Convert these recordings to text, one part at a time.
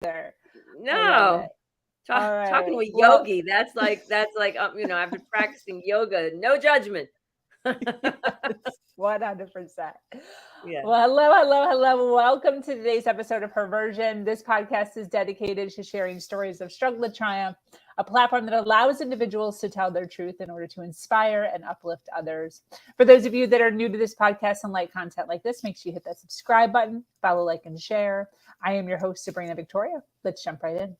either. I love No. it. All Talking right. to a Well, yogi, that's like I've been practicing yoga, no judgment. yes, 100%. Yeah. Well, hello, hello, hello. Welcome to today's episode of Her Version. This podcast is dedicated to sharing stories of struggle and triumph, a platform that allows individuals to tell their truth in order to inspire and uplift others. For those of you that are new to this podcast and like content like this, make sure you hit that subscribe button, follow, like, and share. I am your host, Sabrina Victoria. Let's jump right in.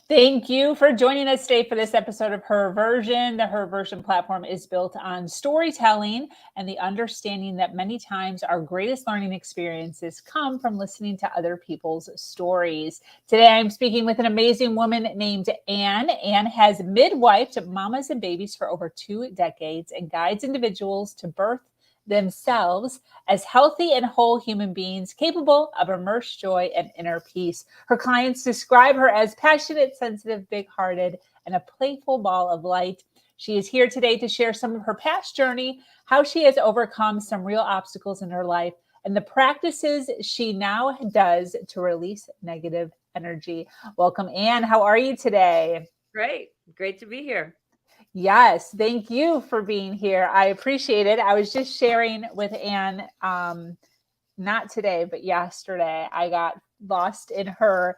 Thank you for joining us today for this episode of Her Version. The Her Version platform is built on storytelling and the understanding that many times our greatest learning experiences come from listening to other people's stories. Today, I'm speaking with an amazing woman named Anne. Anne has midwifed mamas and babies for over 2 decades and guides individuals to birth themselves as healthy and whole human beings capable of immense joy and inner peace. Her clients describe her as passionate, sensitive, big-hearted, and a playful ball of light. She is here today to share some of her past journey, how she has overcome some real obstacles in her life, and the practices she now does to release negative energy. Welcome, Anne. How are you today? Great to be here. Yes, thank you for being here. I appreciate it. I was just sharing with Anne, not today, but yesterday, I got lost in her,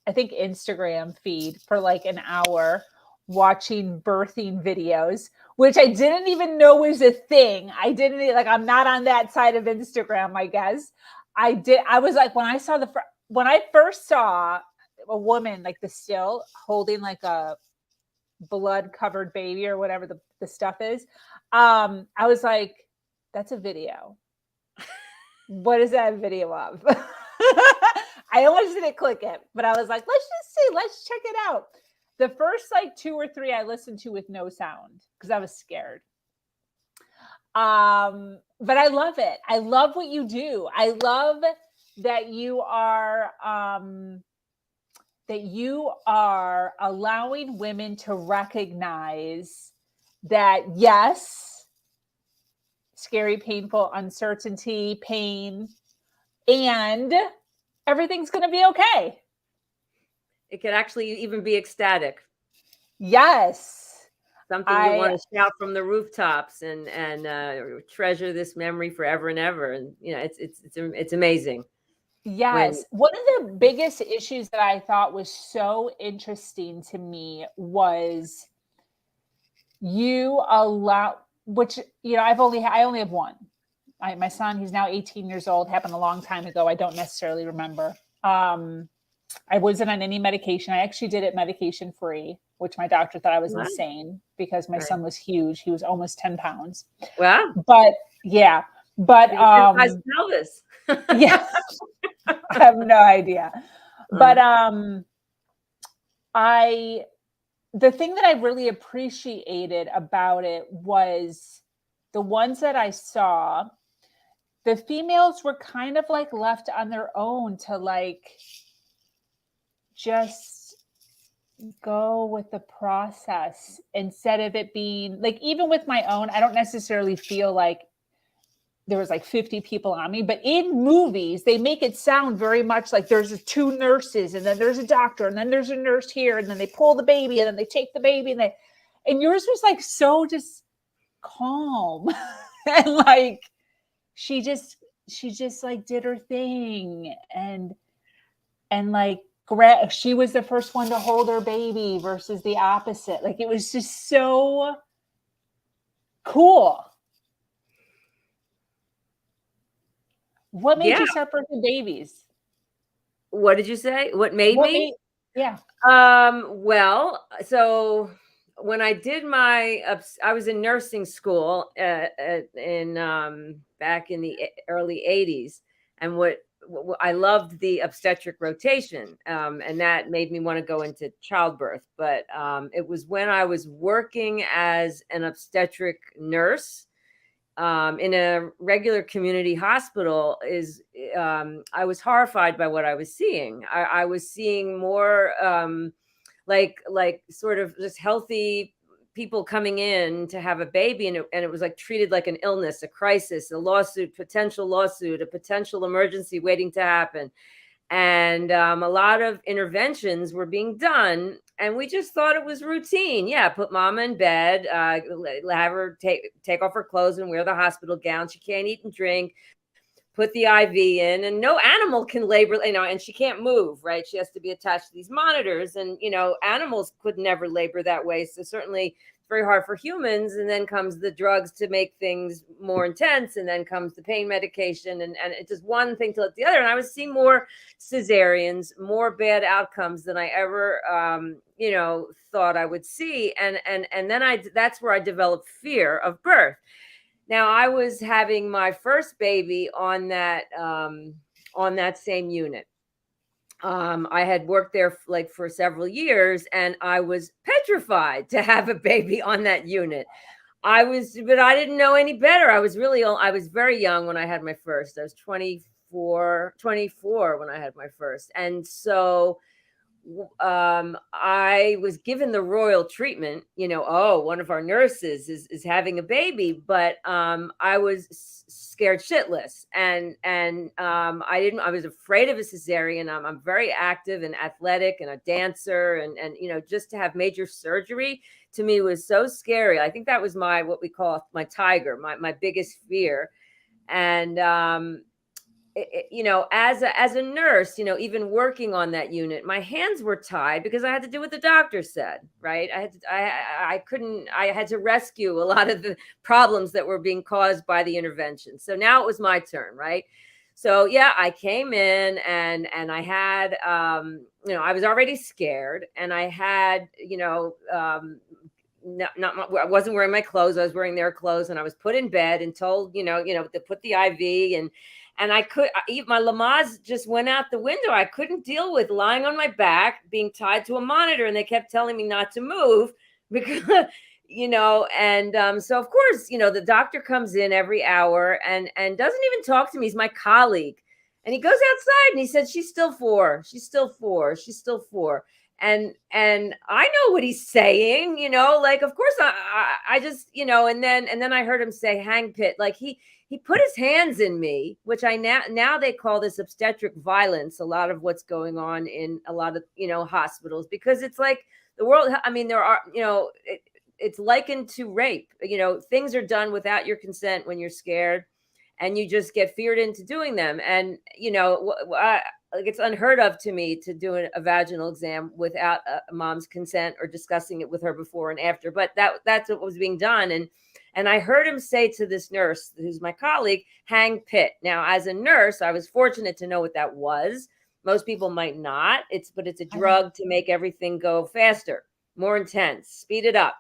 I think, Instagram feed for like an hour watching birthing videos, which I didn't even know was a thing. I'm not on that side of Instagram, I guess. I was like, when I first saw a woman, like the still holding like a blood covered baby or whatever the stuff is, I was like, that's a video. What is that a video of? I almost didn't click it, but I was like, let's check it out. The first like 2 or 3 I listened to with no sound because I was scared. But I love it. I love what you do. I love that you are allowing women to recognize that, yes, scary, painful, uncertainty, pain, and everything's going to be okay. It could actually even be ecstatic. Yes. Something you want to shout from the rooftops and treasure this memory forever and ever. And it's amazing. Yes. One of the biggest issues that I thought was so interesting to me was you allow, which, I only have one. My son, he's now 18 years old, happened a long time ago. I don't necessarily remember. I wasn't on any medication. I actually did it medication free, which my doctor thought I was insane because my son was huge. He was almost 10 pounds. Wow. But yeah, but pelvis. Yeah. I have no idea. But the thing that I really appreciated about it was the ones that I saw, the females were kind of like left on their own to like just go with the process instead of it being like, even with my own, I don't necessarily feel like there was like 50 people on me, but in movies, they make it sound very much like there's 2 nurses and then there's a doctor and then there's a nurse here and then they pull the baby and then they take the baby and yours was like so just calm and like she just like did her thing and like she was the first one to hold her baby versus the opposite. Like it was just so cool. What made you start birthing babies? What did you say? What made me? Yeah. Well, so when I did I was in nursing school back in the early 80s. And what I loved the obstetric rotation, and that made me want to go into childbirth. But it was when I was working as an obstetric nurse in a regular community hospital I was horrified by what I was seeing. I was seeing more like sort of just healthy people coming in to have a baby, and it was like treated like an illness, a crisis, a lawsuit, a potential emergency waiting to happen. And a lot of interventions were being done, and we just thought it was routine. Yeah, put mama in bed, have her take off her clothes and wear the hospital gown. She can't eat and drink. Put the IV in, and no animal can labor, and she can't move, right? She has to be attached to these monitors, and, animals could never labor that way. So certainly it's very hard for humans. And then comes the drugs to make things more intense. And then comes the pain medication, and it's just one thing to let the other. And I was seeing more cesareans, more bad outcomes than I ever, thought I would see. And then that's where I developed fear of birth. Now, I was having my first baby on that same unit. I had worked there for several years, and I was petrified to have a baby on that unit. But I didn't know any better. I was very young when I had my first. I was 24 when I had my first. And so I was given the royal treatment, one of our nurses is having a baby, but I was scared shitless. And I was afraid of a cesarean. I'm very active and athletic and a dancer, and just to have major surgery to me was so scary. I think that was what we call my tiger, my biggest fear. And, as a nurse, even working on that unit, my hands were tied because I had to do what the doctor said, right? I had to rescue a lot of the problems that were being caused by the intervention. So now it was my turn, right? So yeah, I came in and I had, I was already scared, and I had, I wasn't wearing my clothes. I was wearing their clothes, and I was put in bed and told, to put the IV, and my Lamaze just went out the window. I couldn't deal with lying on my back, being tied to a monitor, and they kept telling me not to move because, so of course, the doctor comes in every hour and doesn't even talk to me. He's my colleague, and he goes outside and he said, she's still 4. And I know what he's saying, of course I just, and then I heard him say hang pit, like he put his hands in me, which now they call this obstetric violence. A lot of what's going on in a lot of, hospitals, because it's like the world. I mean, there are, it's likened to rape. Things are done without your consent when you're scared, and you just get feared into doing them. And, it's unheard of to me to do a vaginal exam without a mom's consent or discussing it with her before and after. But that's what was being done. And I heard him say to this nurse, who's my colleague, hang pit. Now, as a nurse, I was fortunate to know what that was. Most people might not. But it's a drug to make everything go faster, more intense, speed it up.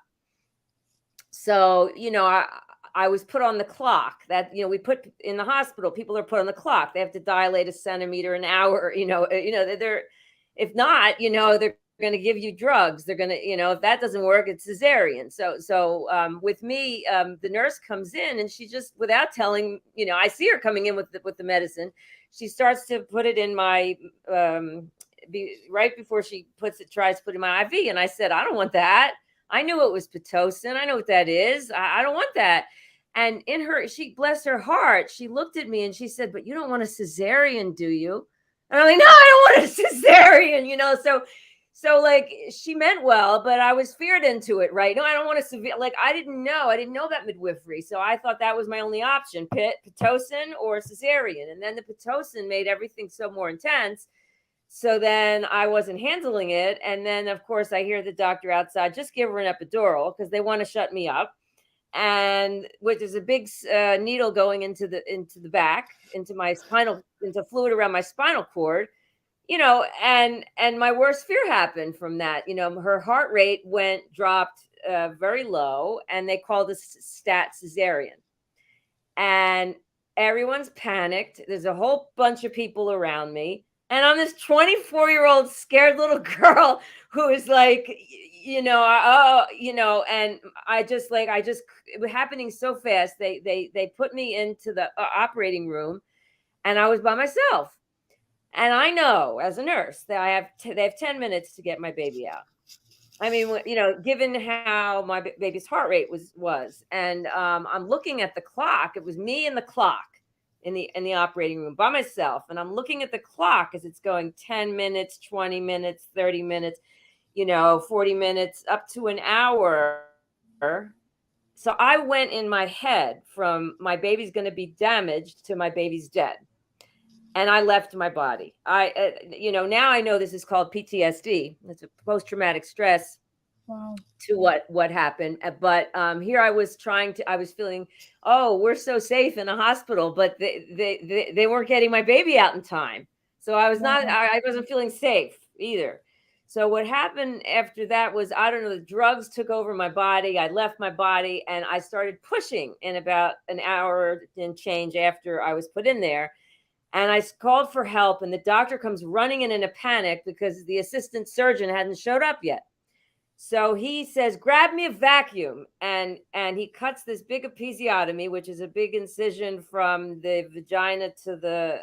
So, I was put on the clock. That, we put in the hospital, people are put on the clock. They have to dilate a centimeter an hour. They're, if not, they're going to give you drugs. They're going to, if that doesn't work, it's cesarean. So with me, the nurse comes in, and she just, without telling, I see her coming in with the medicine. She starts to put it in my, right before she tries to put in my IV. And I said, I don't want that. I knew it was Pitocin. I know what that is. I don't want that. And she, bless her heart, she looked at me and she said, but you don't want a cesarean, do you? And I'm like, no, I don't want a cesarean, So like she meant well, but I was feared into it, right? No, I don't want a severe, I didn't know about midwifery. So I thought that was my only option, Pitocin or cesarean. And then the Pitocin made everything so more intense. So then I wasn't handling it. And then of course I hear the doctor outside, just give her an epidural because they want to shut me up. And which is a big needle going into the back, into fluid around my spinal cord, and my worst fear happened from that. Her heart rate dropped very low, and they called this stat cesarean. And everyone's panicked. There's a whole bunch of people around me. And I'm this 24-year-old scared little girl who is like, and it was happening so fast. They put me into the operating room, and I was by myself. And I know as a nurse that they have 10 minutes to get my baby out. I mean, given how my baby's heart rate was, and I'm looking at the clock. It was me and the clock in the operating room by myself, and I'm looking at the clock as it's going 10 minutes, 20 minutes, 30 minutes, 40 minutes, up to an hour. So I went in my head from my baby's going to be damaged to my baby's dead. And I left my body. Now I know this is called PTSD. It's a post-traumatic stress. Wow. To what happened. But here I was I was feeling, oh, we're so safe in a hospital, but they weren't getting my baby out in time. So I wasn't feeling safe either. So what happened after that was, I don't know, the drugs took over my body. I left my body and I started pushing in about an hour and change after I was put in there. And I called for help, and the doctor comes running in a panic because the assistant surgeon hadn't showed up yet. So he says, grab me a vacuum. And he cuts this big episiotomy, which is a big incision from the vagina to the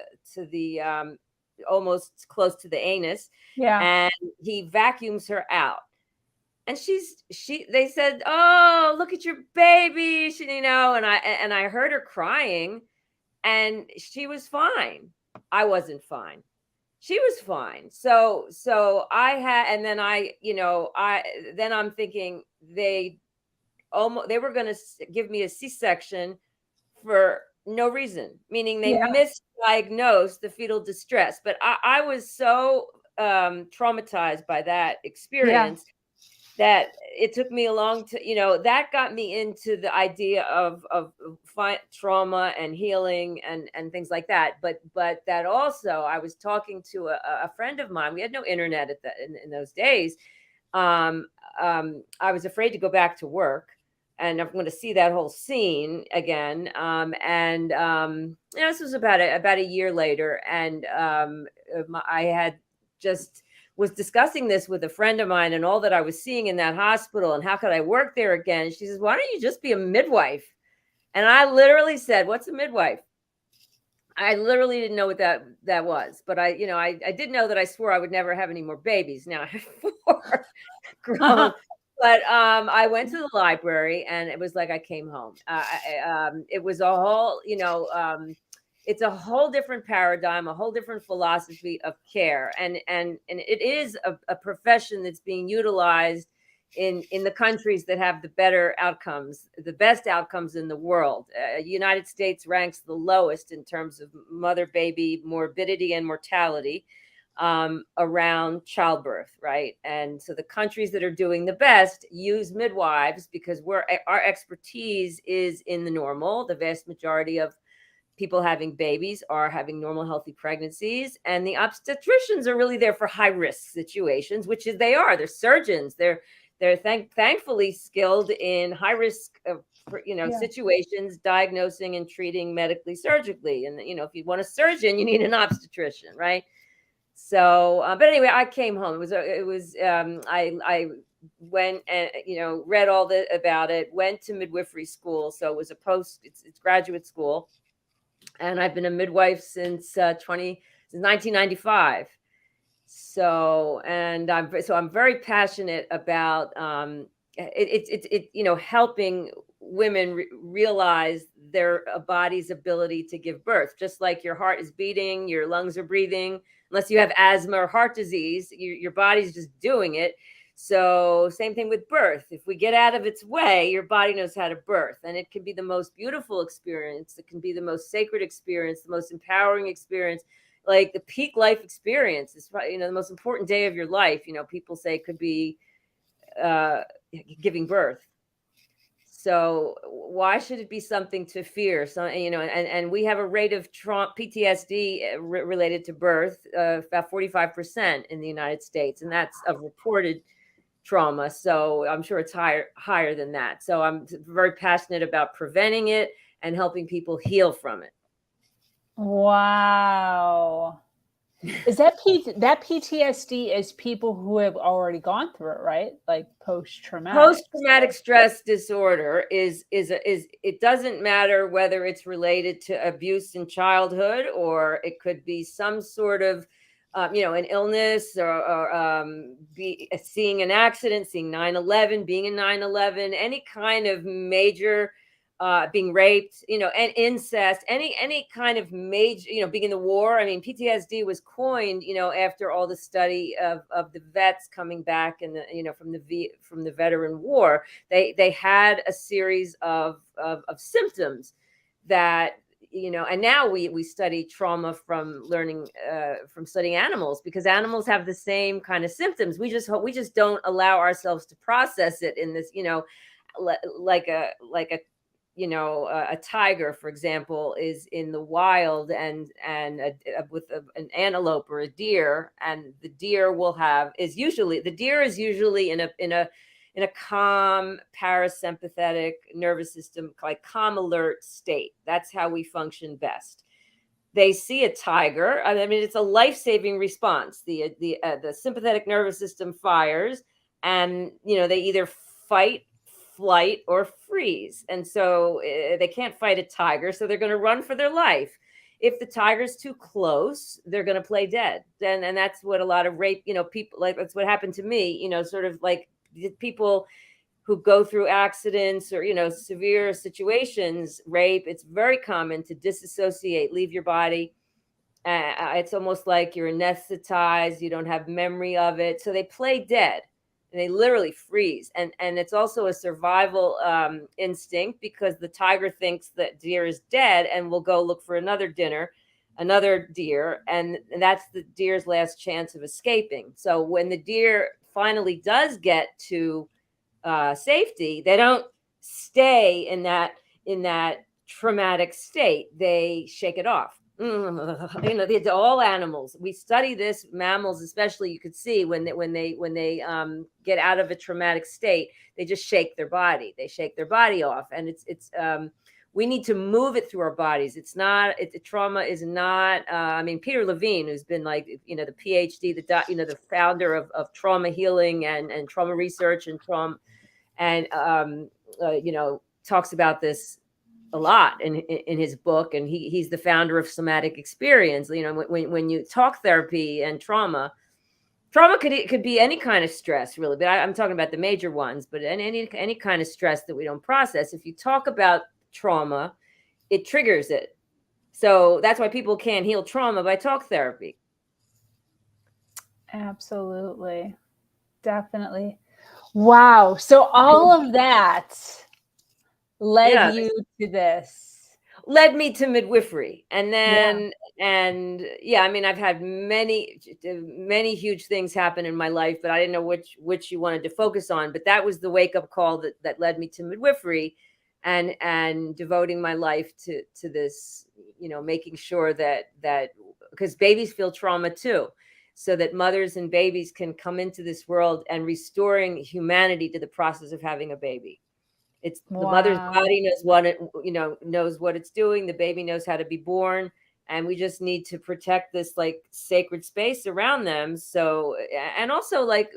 almost close to the anus. Yeah. And he vacuums her out. And they said, oh, look at your baby. And I heard her crying, and she was fine. I wasn't fine. She was fine. So I had, and then I'm thinking they were going to give me a C-section for no reason, meaning they misdiagnosed the fetal distress. But I was so traumatized by that experience that it took me a long time, that got me into the idea of trauma and healing and things like that. But that also, I was talking to a friend of mine. We had no internet in those days. I was afraid to go back to work, and I'm going to see that whole scene again. This was about a year later, and I had just was discussing this with a friend of mine and all that I was seeing in that hospital and how could I work there again. She says, why don't you just be a midwife? And I literally said, what's a midwife? I literally didn't know what that was, but I did know that I swore I would never have any more babies. Now I have 4 grown. But I went to the library, and it was like I came home. It was a whole, it's a whole different paradigm, a whole different philosophy of care. And it is a profession that's being utilized in the countries that have the better outcomes, the best outcomes in the world. United States ranks the lowest in terms of mother-baby morbidity and mortality around childbirth, right? And so the countries that are doing the best use midwives because our expertise is in the normal. The vast majority of people having babies are having normal, healthy pregnancies, and the obstetricians are really there for high risk situations, which is they are. They're surgeons. They're thankfully skilled in high risk situations, diagnosing and treating medically, surgically. And if you want a surgeon, you need an obstetrician, right? So, but anyway, I came home. I went and read all about it. Went to midwifery school, so it was it's graduate school. And I've been a midwife since 1995. So I'm very passionate about helping women realize their body's ability to give birth. Just like your heart is beating, your lungs are breathing. Unless you have asthma or heart disease, your body's just doing it. So same thing with birth. If we get out of its way, your body knows how to birth, and it can be the most beautiful experience. It can be the most sacred experience, the most empowering experience, like the peak life experience. It's probably, the most important day of your life. People say it could be giving birth. So why should it be something to fear? So, and we have a rate of PTSD related to birth, about 45% in the United States, and that's of reported trauma. So I'm sure it's higher than that. So I'm very passionate about preventing it and helping people heal from it. Wow. Is that PTSD is people who have already gone through it, right? Like post-traumatic. Post-traumatic stress disorder is it doesn't matter whether it's related to abuse in childhood, or it could be some sort of an illness, or seeing an accident, seeing 9/11, being in 9/11, any kind of major being raped, and incest, any kind of major, being in the war. I mean, PTSD was coined, after all the study of the vets coming back, and from the veteran war. They had a series of symptoms that, and now we study trauma from learning from studying animals, because animals have the same kind of symptoms. We just don't allow ourselves to process it in this, like a a tiger, for example, is in the wild, and with an antelope or a deer, and the deer is usually in a calm parasympathetic nervous system, like calm alert state. That's how we function best. They see a tiger. I mean, it's a life-saving response. The sympathetic nervous system fires, and they either fight, flight, or freeze. And so they can't fight a tiger, so they're going to run for their life. If the tiger's too close, they're going to play dead. And that's what a lot of rape, people, like, that's what happened to me, sort of like people who go through accidents or, severe situations, rape. It's very common to disassociate, leave your body. It's almost like you're anesthetized. You don't have memory of it. So they play dead. And they literally freeze. And it's also a survival instinct, because the tiger thinks that deer is dead and will go look for another deer, and that's the deer's last chance of escaping. So when the deer finally does get to safety, they don't stay in that traumatic state. They shake it off. All animals, we study this, mammals especially, you could see when they get out of a traumatic state, they just shake their body. They shake their body off, and it's we need to move it through our bodies. Trauma is not. I mean, Peter Levine, who's been like the PhD, the founder of trauma healing and trauma research and trauma, and talks about this a lot in his book, and he's the founder of somatic experience. When you talk therapy and trauma could be any kind of stress, really, but I'm talking about the major ones. But any kind of stress that we don't process, if you talk about trauma, it triggers it. So that's why people can't heal trauma by talk therapy. Absolutely, definitely. Wow. So all of that led you to this. Led me to midwifery. And then, I mean, I've had many huge things happen in my life, but I didn't know which you wanted to focus on. But that was the wake-up call that led me to midwifery, and devoting my life to this, making sure that because babies feel trauma too, so that mothers and babies can come into this world, and restoring humanity to the process of having a baby. It's the mother's body knows what it's doing. The baby knows how to be born, and we just need to protect this like sacred space around them. So, and also, like,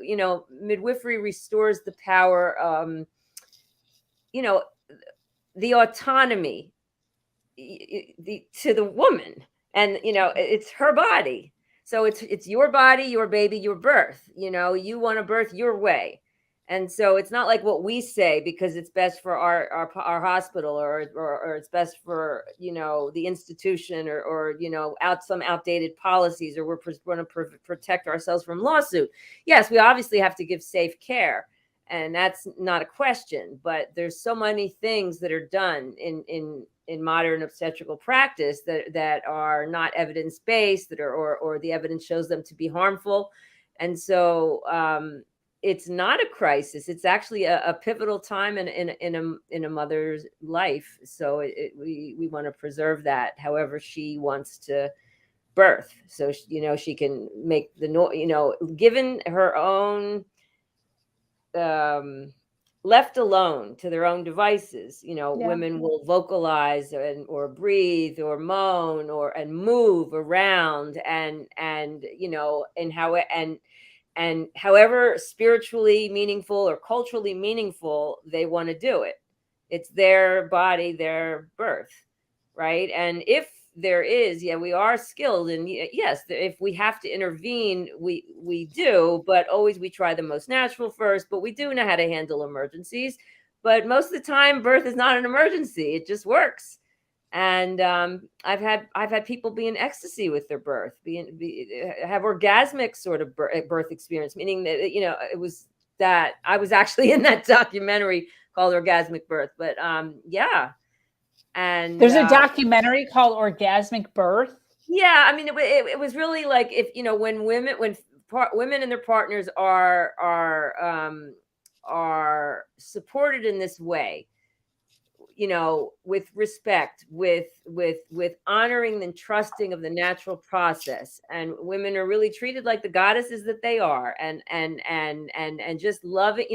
midwifery restores the power, the autonomy to the woman, and it's her body. So it's your body, your baby, your birth. You want to birth your way. And so it's not like what we say because it's best for our hospital, or it's best for the institution, or some outdated policies, or we're going to protect ourselves from lawsuit. Yes, we obviously have to give safe care, and that's not a question. But there's so many things that are done in modern obstetrical practice that are not evidence based, or the evidence shows them to be harmful, and so. It's not a crisis. It's actually a pivotal time in a mother's life. So we want to preserve that however she wants to birth. So, she can make given her own left alone to their own devices, Yeah. women will vocalize or breathe or moan and move around and however spiritually meaningful or culturally meaningful they want to do it. It's their body, their birth, right? And if there is, we are skilled, and yes, if we have to intervene, we do, but always we try the most natural first. But we do know how to handle emergencies. But most of the time, birth is not an emergency; it just works. And I've had people be in ecstasy with their birth, have orgasmic sort of birth experience, meaning that it was that I was actually in that documentary called Orgasmic Birth. But yeah. And there's a documentary called Orgasmic Birth. Yeah, I mean, it was really like, if when women and their partners are supported in this way, with respect, with honoring and trusting of the natural process, and women are really treated like the goddesses that they are, and just love it.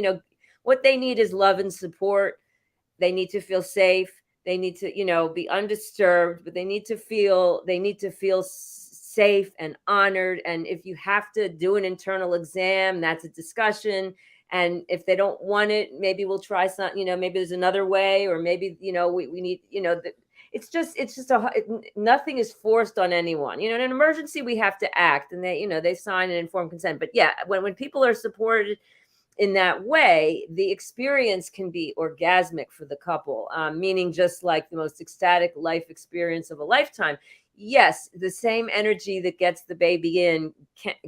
What they need is love and support. They need to feel safe. They need to, be undisturbed, but they need to feel safe and honored. And if you have to do an internal exam, that's a discussion. And if they don't want it, maybe we'll try something, maybe there's another way, or maybe, we need, it's just nothing is forced on anyone. In an emergency, we have to act, and they sign an informed consent. But yeah, when people are supported in that way, the experience can be orgasmic for the couple, meaning just like the most ecstatic life experience of a lifetime. Yes, the same energy that gets the baby in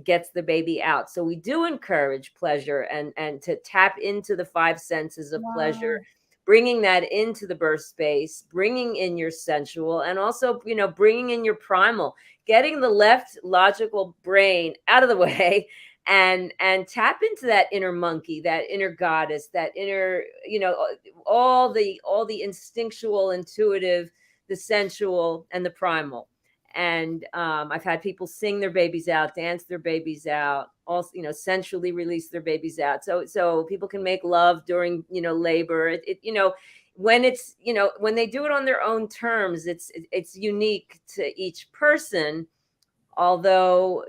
gets the baby out. So we do encourage pleasure and to tap into the 5 senses of pleasure, bringing that into the birth space, bringing in your sensual, and also, bringing in your primal, getting the left logical brain out of the way, and tap into that inner monkey, that inner goddess, that inner, all the instinctual, intuitive, the sensual, and the primal. And I've had people sing their babies out, dance their babies out, also, sensually release their babies out. So people can make love during, labor. When it's, when they do it on their own terms, it's unique to each person. Although,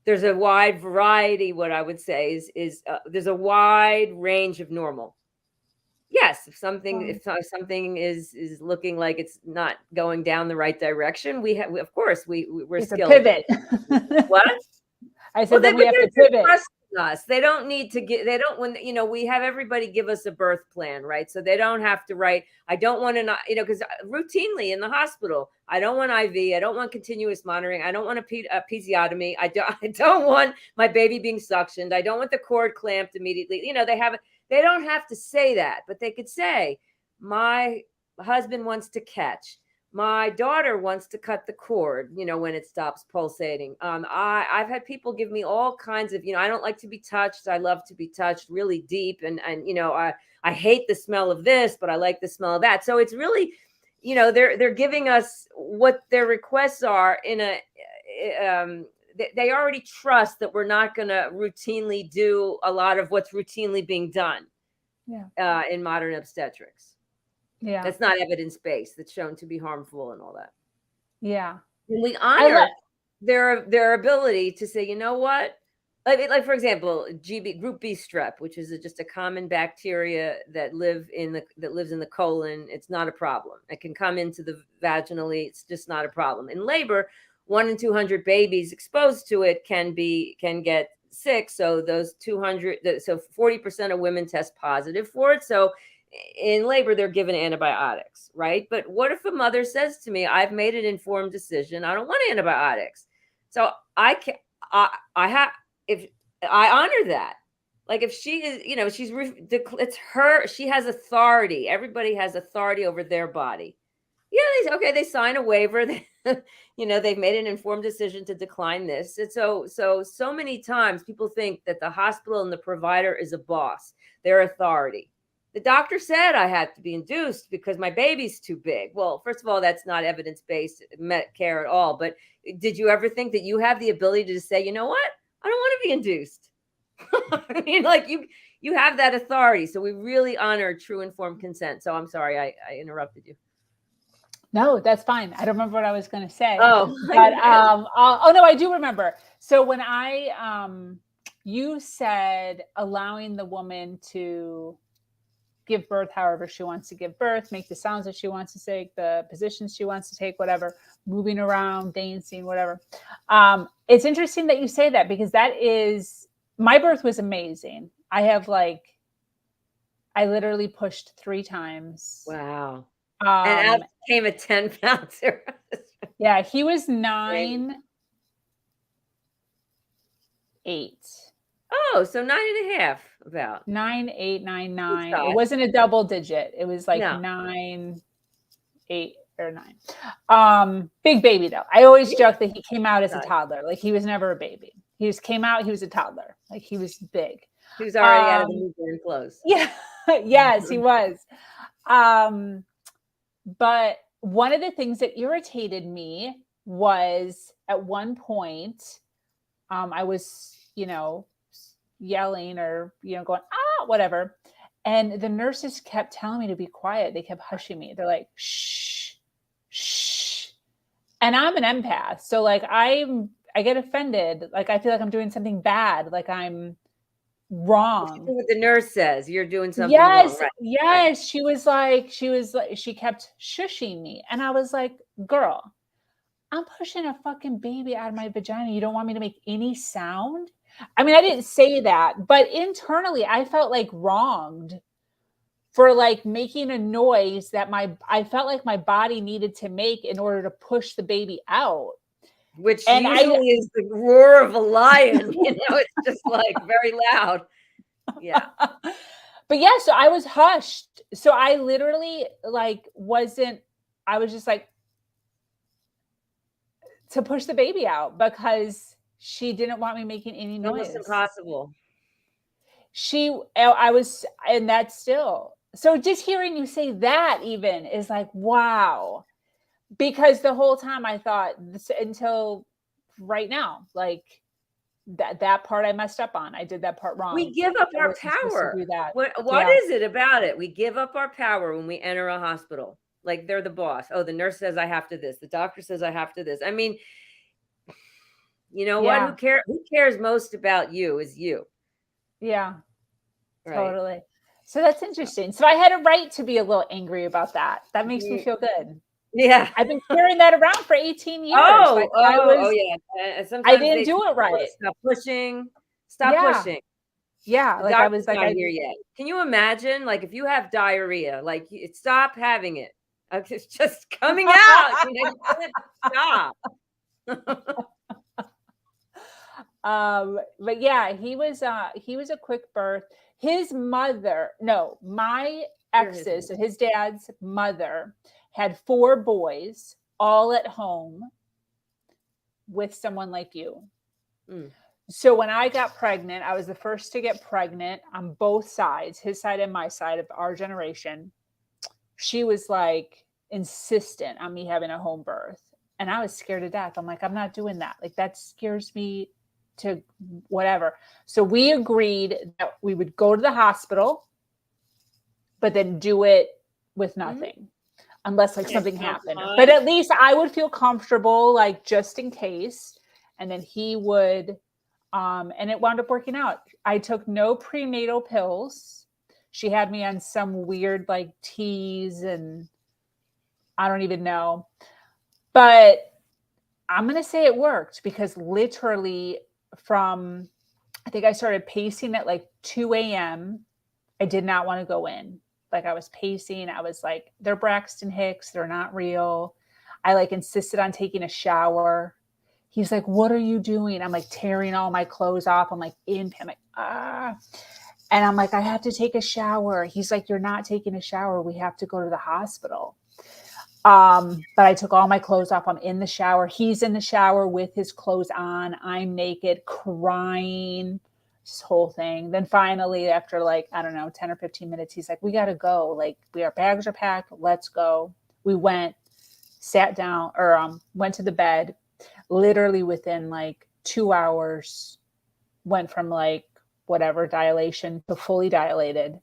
there's a wide variety. What I would say is there's a wide range of normal. Yes, if something is looking like it's not going down the right direction, we're it's skilled. A pivot. What? I said that we have to pivot. Us. They don't need to get. They don't. When we have everybody give us a birth plan, right? So they don't have to write. I don't want to, because routinely in the hospital, I don't want IV. I don't want continuous monitoring. I don't want a episiotomy. I don't want my baby being suctioned. I don't want the cord clamped immediately. They don't have to say that, but they could say, my husband wants to catch. My daughter wants to cut the cord, when it stops pulsating. I've had people give me all kinds of, I don't like to be touched. I love to be touched really deep. And I hate the smell of this, but I like the smell of that. So it's really, they're giving us what their requests are in they already trust that we're not going to routinely do a lot of what's routinely being done in modern obstetrics. Yeah, that's not evidence-based. That's shown to be harmful and all that. Yeah, and we honor their ability to say, you know what, like for example, Group B strep, which is just a common bacteria that lives in the colon. It's not a problem. It can come into the vaginally. It's just not a problem. In labor, 1 in 200 babies exposed to it can get sick. So those 200, so 40% of women test positive for it. So in labor, they're given antibiotics, right? But what if a mother says to me, I've made an informed decision, I don't want antibiotics. So if I honor that, like if she is, it's her, she has authority. Everybody has authority over their body. Yeah, they sign a waiver. They've made an informed decision to decline this. And so many times people think that the hospital and the provider is a boss, their authority. The doctor said I had to be induced because my baby's too big. Well, first of all, that's not evidence-based care at all. But did you ever think that you have the ability to say, you know what? I don't want to be induced. I mean, like you have that authority. So we really honor true informed consent. So I'm sorry I interrupted you. No, that's fine. I don't remember what I was going to say. Oh, But oh no, I do remember. So when you said allowing the woman to give birth however she wants to give birth, make the sounds that she wants to take, the positions she wants to take, whatever, moving around, dancing, whatever. It's interesting that you say that, because my birth was amazing. I literally pushed 3 times. Wow. And out came a 10-pound. Yeah, he was 9'8". Oh, so 9.5, about 9'8", 9'9". It wasn't a double digit. It was like 9'8" or 9. Big baby though. I always joke that he came out as a toddler. Like he was never a baby. He just came out. He was a toddler. Like he was big. He was already out of the newborn clothes. Yeah. Yes, he was. But one of the things that irritated me was at one point, I was, yelling or, going, whatever. And the nurses kept telling me to be quiet. They kept hushing me. They're like, shh, shh. And I'm an empath. So like, I get offended. Like, I feel like I'm doing something bad. Like I'm wrong. What the nurse says, you're doing something wrong. Right? Yes. Right. She kept shushing me. And I was like, girl, I'm pushing a fucking baby out of my vagina. You don't want me to make any sound? I mean, I didn't say that, but internally I felt like wronged for like making a noise that I felt like my body needed to make in order to push the baby out. Which usually is the roar of a lion. It's just like very loud. Yeah. But yeah, so I was hushed. So I literally I was just like to push the baby out because she didn't want me making any noise. Almost impossible. And that's still. So just hearing you say that even is like, wow. Because the whole time I thought until right now, like that part I messed up on. I did that part wrong. We give up our power. What is it about it? We give up our power when we enter a hospital. Like they're the boss. Oh, the nurse says I have to this. The doctor says I have to this. I mean, what? Who cares most about you is you. Yeah, right. Totally. So that's interesting. So I had a right to be a little angry about that. That makes me feel good. Yeah. I've been carrying that around for 18 years. Yeah. Sometimes I didn't do it right. Stop pushing. Pushing. Yeah. Like I was like, not here yet. Can you imagine? Like if you have diarrhea, like stop having it. It's just coming out. You can't stop. But yeah, he was a quick birth. My ex's, so his dad's mother had 4 boys all at home with someone like you. Mm. So when I got pregnant, I was the first to get pregnant on both sides, his side and my side of our generation. She was like insistent on me having a home birth. And I was scared to death. I'm like, I'm not doing that. Like that scares me to whatever. So we agreed that we would go to the hospital, but then do it with nothing, unless like something happened. But at least I would feel comfortable, like just in case. And then he would, and it wound up working out. I took no prenatal pills. She had me on some weird like teas and I don't even know. But I'm going to say it worked because literally I think I started pacing at like 2 a.m. I did not want to go in. Like I was pacing. I was like, they're Braxton Hicks. They're not real. I like insisted on taking a shower. He's like, what are you doing? I'm like tearing all my clothes off. I'm like in panic. And I'm like, I have to take a shower. He's like, you're not taking a shower. We have to go to the hospital. But I took all my clothes off. I'm in the shower. He's in the shower with his clothes on. I'm naked, crying, this whole thing. Then finally, after like, I don't know, 10 or 15 minutes, he's like, we got to go. Like our bags are packed. Let's go. We went, sat down or went to the bed. Literally within like 2 hours, went from like whatever dilation to fully dilated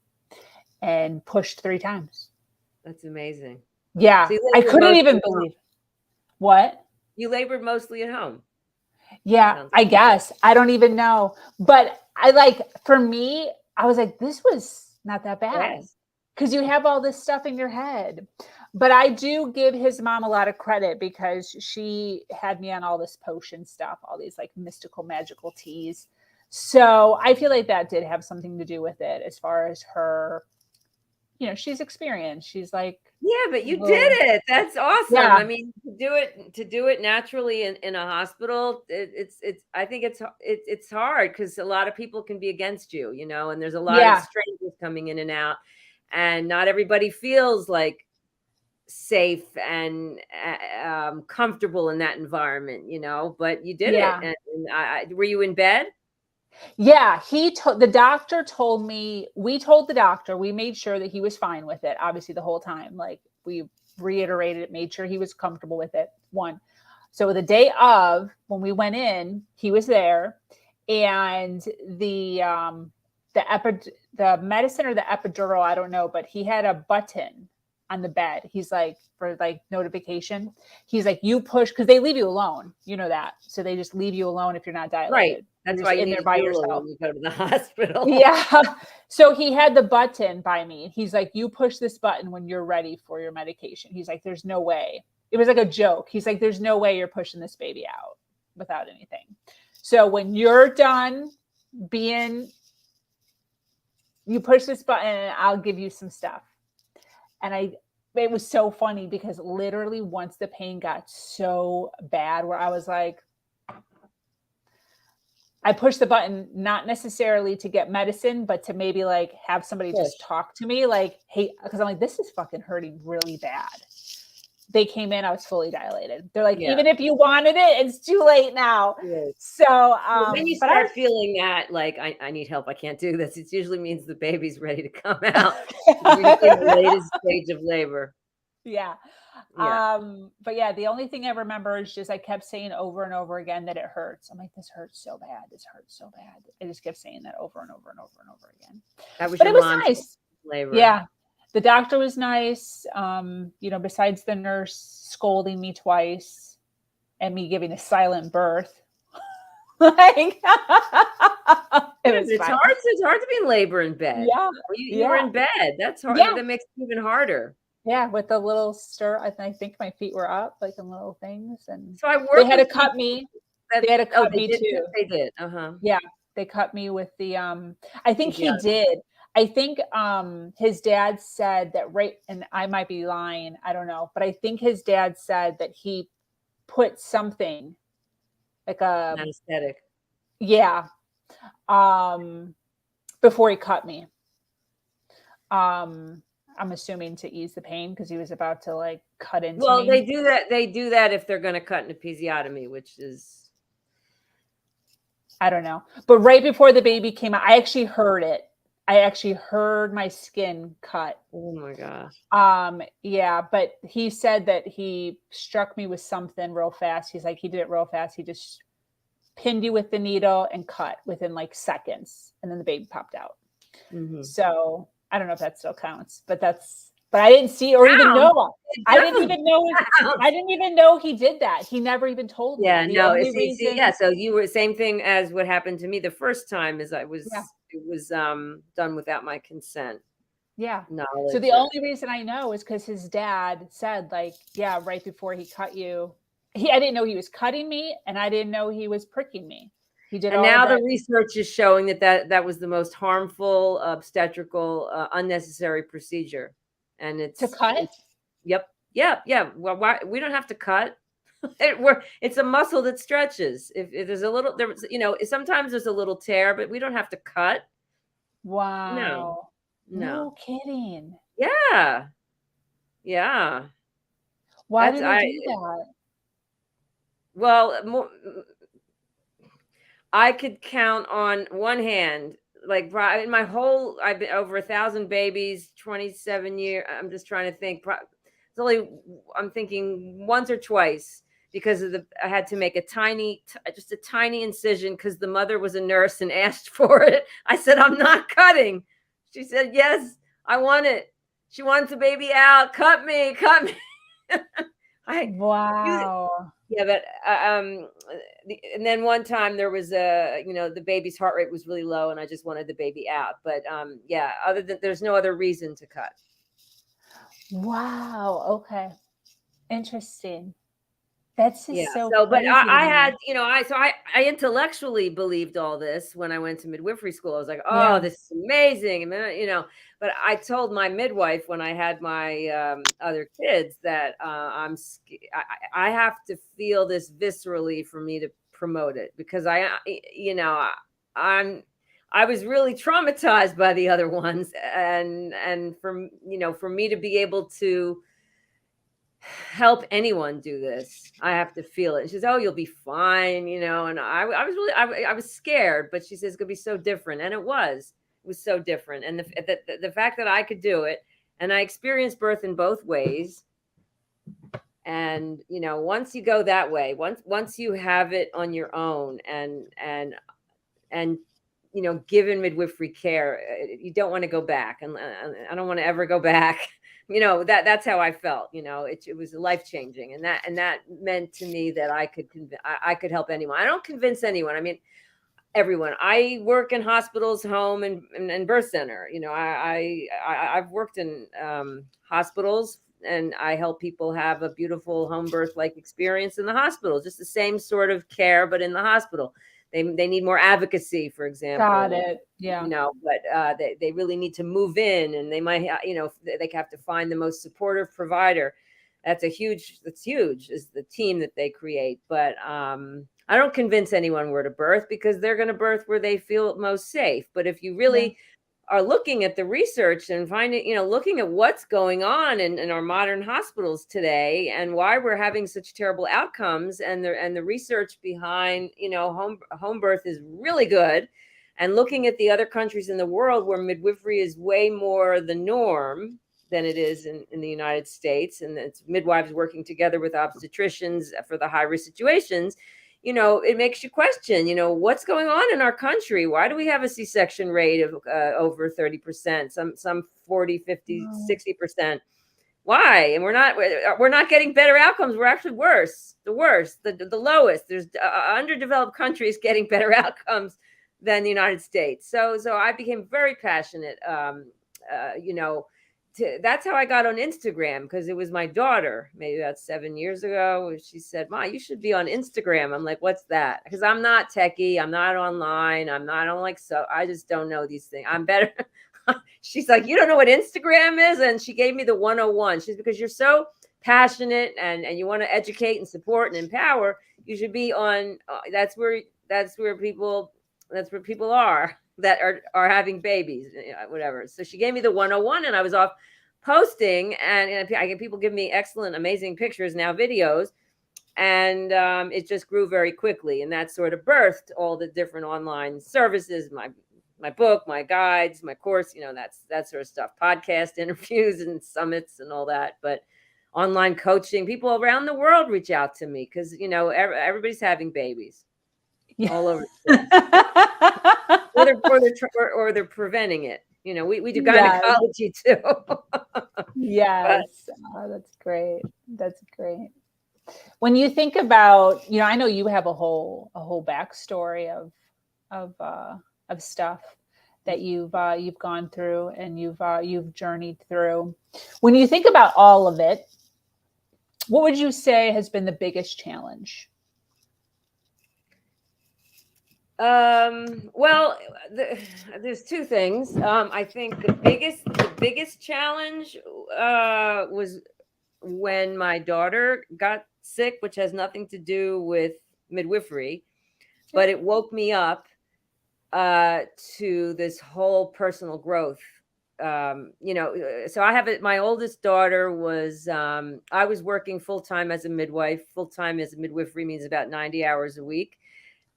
and pushed 3 times. That's amazing. Yeah. So I couldn't even believe. What? You labored mostly at home. Yeah, I guess. I don't even know. But for me, I was like, this was not that bad. Because you have all this stuff in your head. But I do give his mom a lot of credit because she had me on all this potion stuff, all these like mystical, magical teas. So I feel like that did have something to do with it as far as her, she's experienced. She's like, yeah, but you did it. That's awesome. Yeah. I mean, to do it naturally in a hospital, I think it's hard because a lot of people can be against you, and there's a lot of strangers coming in and out, and not everybody feels like safe and comfortable in that environment, but you did it. And were you in bed? Yeah, the doctor told me, we told the doctor, we made sure that he was fine with it. Obviously the whole time, like we reiterated it, made sure he was comfortable with it. One. So the day of when we went in, he was there, and the medicine or the epidural, I don't know, but he had a button on the bed. He's like, for like notification, he's like, you push, because they leave you alone. You know that. So they just leave you alone if you're not dilated. Right. That's why you need there by yourself. When you go to the hospital. Yeah. So he had the button by me. He's like, you push this button when you're ready for your medication. He's like, there's no way. It was like a joke. He's like, there's no way you're pushing this baby out without anything. So when you're done you push this button and I'll give you some stuff. And it was so funny because literally once the pain got so bad where I was like, I pushed the button, not necessarily to get medicine, but to maybe like have somebody just talk to me like, hey, because I'm like, this is fucking hurting really bad. They came in, I was fully dilated. They're like, even if you wanted it, it's too late now. Yes. So when you start feeling that, like, I need help, I can't do this, it usually means the baby's ready to come out. You're in the latest stage of labor. Yeah. But yeah, the only thing I remember is just I kept saying over and over again that it hurts. I'm like, this hurts so bad. This hurts so bad. I just kept saying that over and over and over and over again. But it was nice. Labor. Yeah. The doctor was nice. Besides the nurse scolding me twice and me giving a silent birth. Like it's hard to be in labor in bed. Yeah. You were in bed. That's hard. Yeah. That makes it even harder. Yeah, with the little stir. I think my feet were up, like in little things. And so they had to cut me. They had to cut me too. They did. Uh-huh. Yeah. They cut me with the I think he did. I think his dad said that, and I might be lying, I don't know, but I think his dad said that he put something like a anesthetic. Yeah. Before he cut me. I'm assuming to ease the pain because he was about to like cut into me. Well, they do that. They do that if they're going to cut an episiotomy, which is, I don't know. But right before the baby came out, I actually heard it. I actually heard my skin cut. Oh my gosh. Yeah, but he said that he struck me with something real fast. He's like, he did it real fast. He just pinned you with the needle and cut within like seconds. And then the baby popped out. Mm-hmm. So I don't know if that still counts, but I didn't see or even know. I didn't even know he did that. He never even told me. Yeah, no. So you were same thing as what happened to me the first time. Is it was done without my consent. Yeah. Knowledge. So the only reason I know is because his dad said, like, yeah, right before he cut you, I didn't know he was cutting me, and I didn't know he was pricking me. He did. And now the research is showing that was the most harmful obstetrical unnecessary procedure. And it's to cut. Yep. Yeah. Well, why we don't have to cut? It's a muscle that stretches. If there's a little, sometimes there's a little tear, but we don't have to cut. Wow. No kidding. Yeah. Why did I do that? Well, I could count on one hand. Like in my whole, I've been over 1,000 babies, 27 years. I'm just trying to think. I'm thinking once or twice. because I had to make just a tiny incision because the mother was a nurse and asked for it. I said, I'm not cutting. She said, yes, I want it. She wants the baby out. Cut me. Wow. Yeah, but and then one time there was the baby's heart rate was really low, and I just wanted the baby out. But yeah, other than there's no other reason to cut. Wow. Okay. Interesting. That's just so But crazy I to me. had, I intellectually believed all this when I went to midwifery school. I was like, oh, Yeah. this is amazing. And then, but I told my midwife when I had my other kids that I have to feel this viscerally for me to promote it, because I was really traumatized by the other ones, and for me to be able to help anyone do this, I have to feel it. And she says, oh, you'll be fine, and I was scared, but she says it's gonna be so different, and it was so different. And the fact that I could do it, and I experienced birth in both ways, and once you go that way, once you have it on your own, and given midwifery care, you don't want to go back, and I don't want to ever go back. That's how I felt. It was life-changing, and that meant to me that I could help anyone. I don't convince anyone. I mean, everyone. I work in hospitals, home, and birth center. I've worked in hospitals, and I help people have a beautiful home birth-like experience in the hospital. Just the same sort of care, but in the hospital. They need more advocacy, for example. Got it. Yeah. But they really need to move in, and they might, they have to find the most supportive provider. That's huge is the team that they create. But I don't convince anyone where to birth, because they're going to birth where they feel most safe. But if you really are looking at the research and finding, looking at what's going on in our modern hospitals today, and why we're having such terrible outcomes, and the research behind, home birth is really good. And looking at the other countries in the world where midwifery is way more the norm than it is in the United States, and it's midwives working together with obstetricians for the high risk situations, it makes you question, what's going on in our country? Why do we have a C-section rate of over 30%, some 40, 50, 60%? Why? And we're not getting better outcomes. We're actually worse, the lowest. There's underdeveloped countries getting better outcomes than the United States. So I became very passionate, that's how I got on Instagram, because it was my daughter, maybe about 7 years ago. She said, Ma, you should be on Instagram. I'm like, what's that? Because I'm not techie. I'm not online. I just don't know these things. I'm better. She's like, you don't know what Instagram is? And she gave me the 101. She's, because you're so passionate and you want to educate and support and empower, you should be on, that's where people are that are having babies, whatever. So she gave me the 101, and I was off posting, and I get people give me excellent, amazing pictures, now videos, and it just grew very quickly. And that sort of birthed all the different online services, my book, my guides, my course, that sort of stuff, podcast interviews and summits and all that. But online coaching, people around the world reach out to me, because everybody's having babies. Yeah. All over the place. or they're preventing it. We do gynecology too. Yes. That's great. That's great. When you think about, I know you have a whole backstory of stuff that you've gone through, and you've journeyed through. When you think about all of it, what would you say has been the biggest challenge? Well, there's two things. I think the biggest challenge was when my daughter got sick, which has nothing to do with midwifery, but it woke me up to this whole personal growth. So I have my oldest daughter was, I was working full-time as a midwife. Full-time as a midwifery means about 90 hours a week.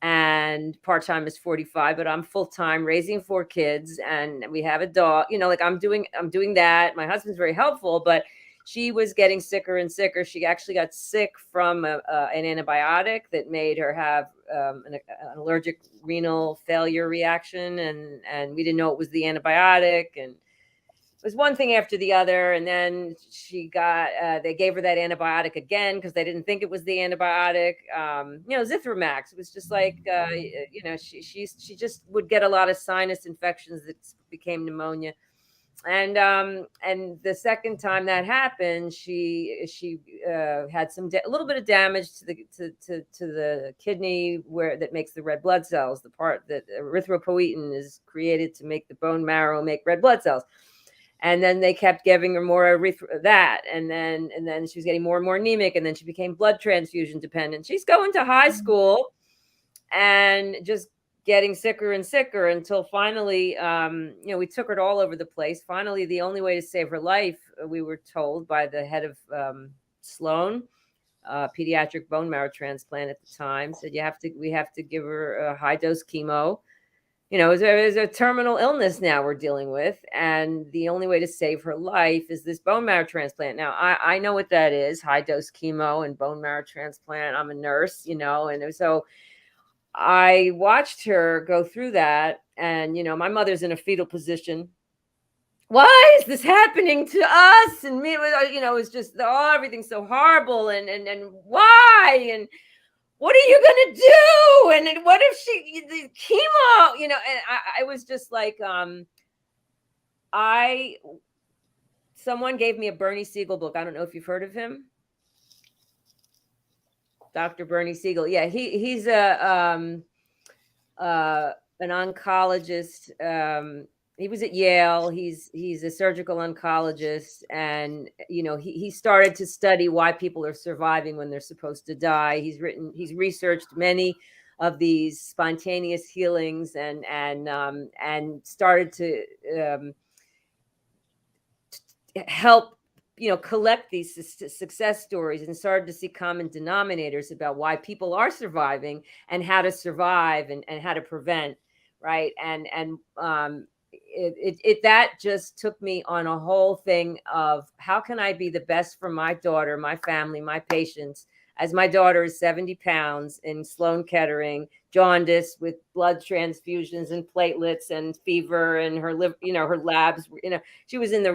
And part-time is 45, but I'm full-time raising 4 kids, and we have a dog, I'm doing that. My husband's very helpful, but she was getting sicker and sicker. She actually got sick from an antibiotic that made her have an allergic renal failure reaction, and we didn't know it was the antibiotic, and it was one thing after the other. And then she got, they gave her that antibiotic again because they didn't think it was the antibiotic. Zithromax. It was just like, she just would get a lot of sinus infections that became pneumonia. And the second time that happened, she had a little bit of damage to the kidney where that makes the red blood cells, the part that erythropoietin is created to make the bone marrow make red blood cells. And then they kept giving her more that, and then she was getting more and more anemic, and then she became blood transfusion dependent. She's going to high school and just getting sicker and sicker until finally, we took her all over the place. Finally, the only way to save her life, we were told by the head of Sloan, pediatric bone marrow transplant at the time, said we have to give her a high dose chemo. There's a terminal illness now we're dealing with, and the only way to save her life is this bone marrow transplant. Now, I know what that is, high dose chemo and bone marrow transplant. I'm a nurse, and so I watched her go through that, and, my mother's in a fetal position. Why is this happening to us? And me, it's just, everything's so horrible, and why? And what are you going to do? And what if the chemo, and I was just like, someone gave me a Bernie Siegel book. I don't know if you've heard of him. Dr. Bernie Siegel. Yeah. He's an oncologist. He was at Yale. He's a surgical oncologist, and he started to study why people are surviving when they're supposed to die. He's researched many of these spontaneous healings, and started to help collect these success stories, and started to see common denominators about why people are surviving and how to survive and how to prevent, right? That just took me on a whole thing of how can I be the best for my daughter, my family, my patients, as my daughter is 70 pounds in Sloan Kettering, jaundice with blood transfusions and platelets and fever, and her liver, her labs, she was in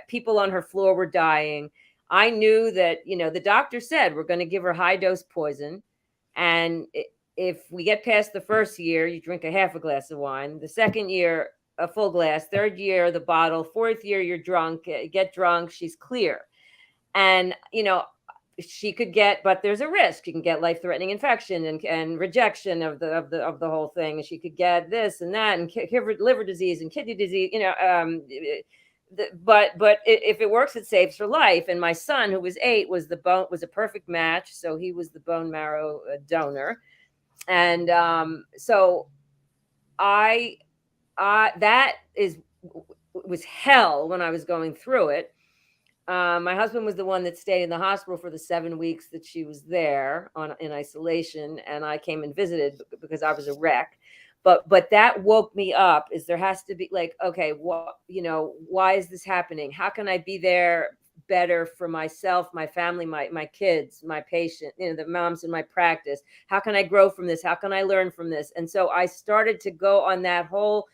people on her floor were dying. I knew that, the doctor said, we're going to give her high dose poison. And if we get past the first year, you drink a half a glass of wine. The second year, a full glass. Third year, the bottle. Fourth year, you're drunk. Get drunk. She's clear. And, she could get, but there's a risk. She can get life-threatening infection and rejection of the whole thing. She could get this and that, and liver disease and kidney disease. But if it works, it saves her life. And my son, who was 8, was a perfect match. So he was the bone marrow donor. And so that was hell when I was going through it. My husband was the one that stayed in the hospital for the 7 weeks that she was there in isolation, and I came and visited because I was a wreck. But that woke me up. Is there has to be like, okay, why is this happening? How can I be there better for myself, my family, my kids, my patient, the moms in my practice? How can I grow from this? How can I learn from this? And so I started to go on that whole,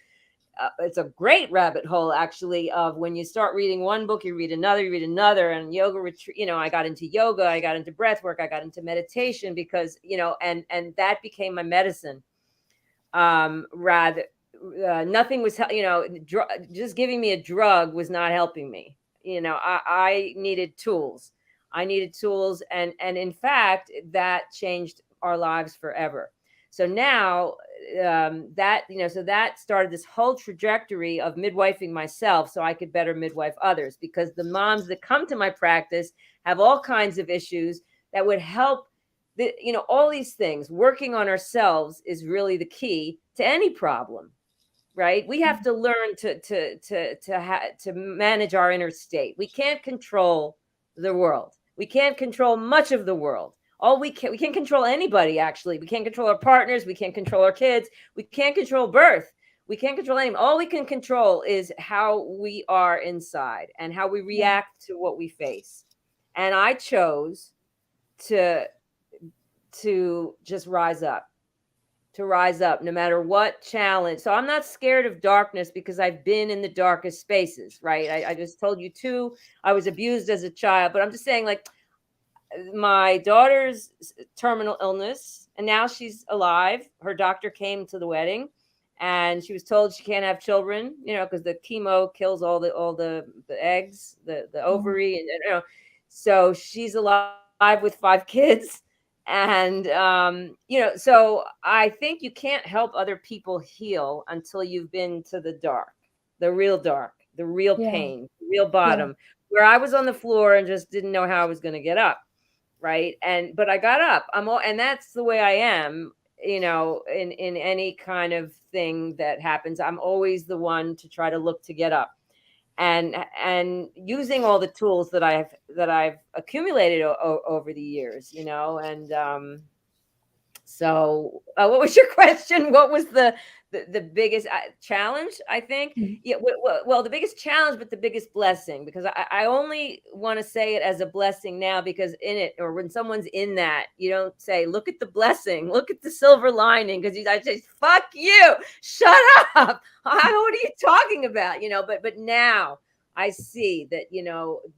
it's a great rabbit hole, actually, of when you start reading one book, you read another, and yoga retreat. I got into yoga, I got into breath work, I got into meditation because, and that became my medicine. Nothing was, just giving me a drug was not helping me. I needed tools. And in fact, that changed our lives forever. So now that started this whole trajectory of midwifing myself so I could better midwife others, because the moms that come to my practice have all kinds of issues that would help. All these things, working on ourselves is really the key to any problem, right? We have to learn to manage our inner state. We can't control the world. We can't control much of the world. We can't control anybody, actually. We can't control our partners. We can't control our kids. We can't control birth. We can't control anything. All we can control is how we are inside and how we react to what we face. And I chose to just rise up, no matter what challenge. So I'm not scared of darkness because I've been in the darkest spaces, right? I just told you too, I was abused as a child, but I'm just saying, like, my daughter's terminal illness, and now she's alive. Her doctor came to the wedding and she was told she can't have children, because the chemo kills all the eggs, the ovary, and so she's alive with 5 kids. And so I think you can't help other people heal until you've been to the dark, the real pain, the real bottom, where I was on the floor and just didn't know how I was going to get up. Right. But I got up. And that's the way I am, in any kind of thing that happens. I'm always the one to try to look to get up, and using all the tools that I've accumulated over the years, and so what was your question? What was the biggest challenge? I think, well, the biggest challenge, but the biggest blessing, because I only want to say it as a blessing now, because in it, or when someone's in that, you don't say, look at the blessing, look at the silver lining, because I say, fuck you, shut up. What are you talking about? But now I see that,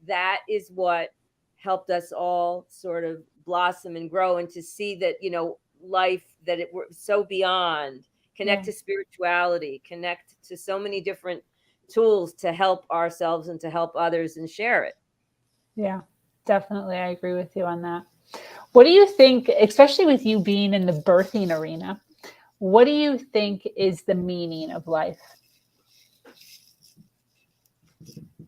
that is what helped us all sort of blossom and grow, and to see that, life, that we're so beyond, connect to spirituality, connect to so many different tools to help ourselves and to help others and share it. Yeah, definitely. I agree with you on that. What do you think, especially with you being in the birthing arena, what do you think is the meaning of life?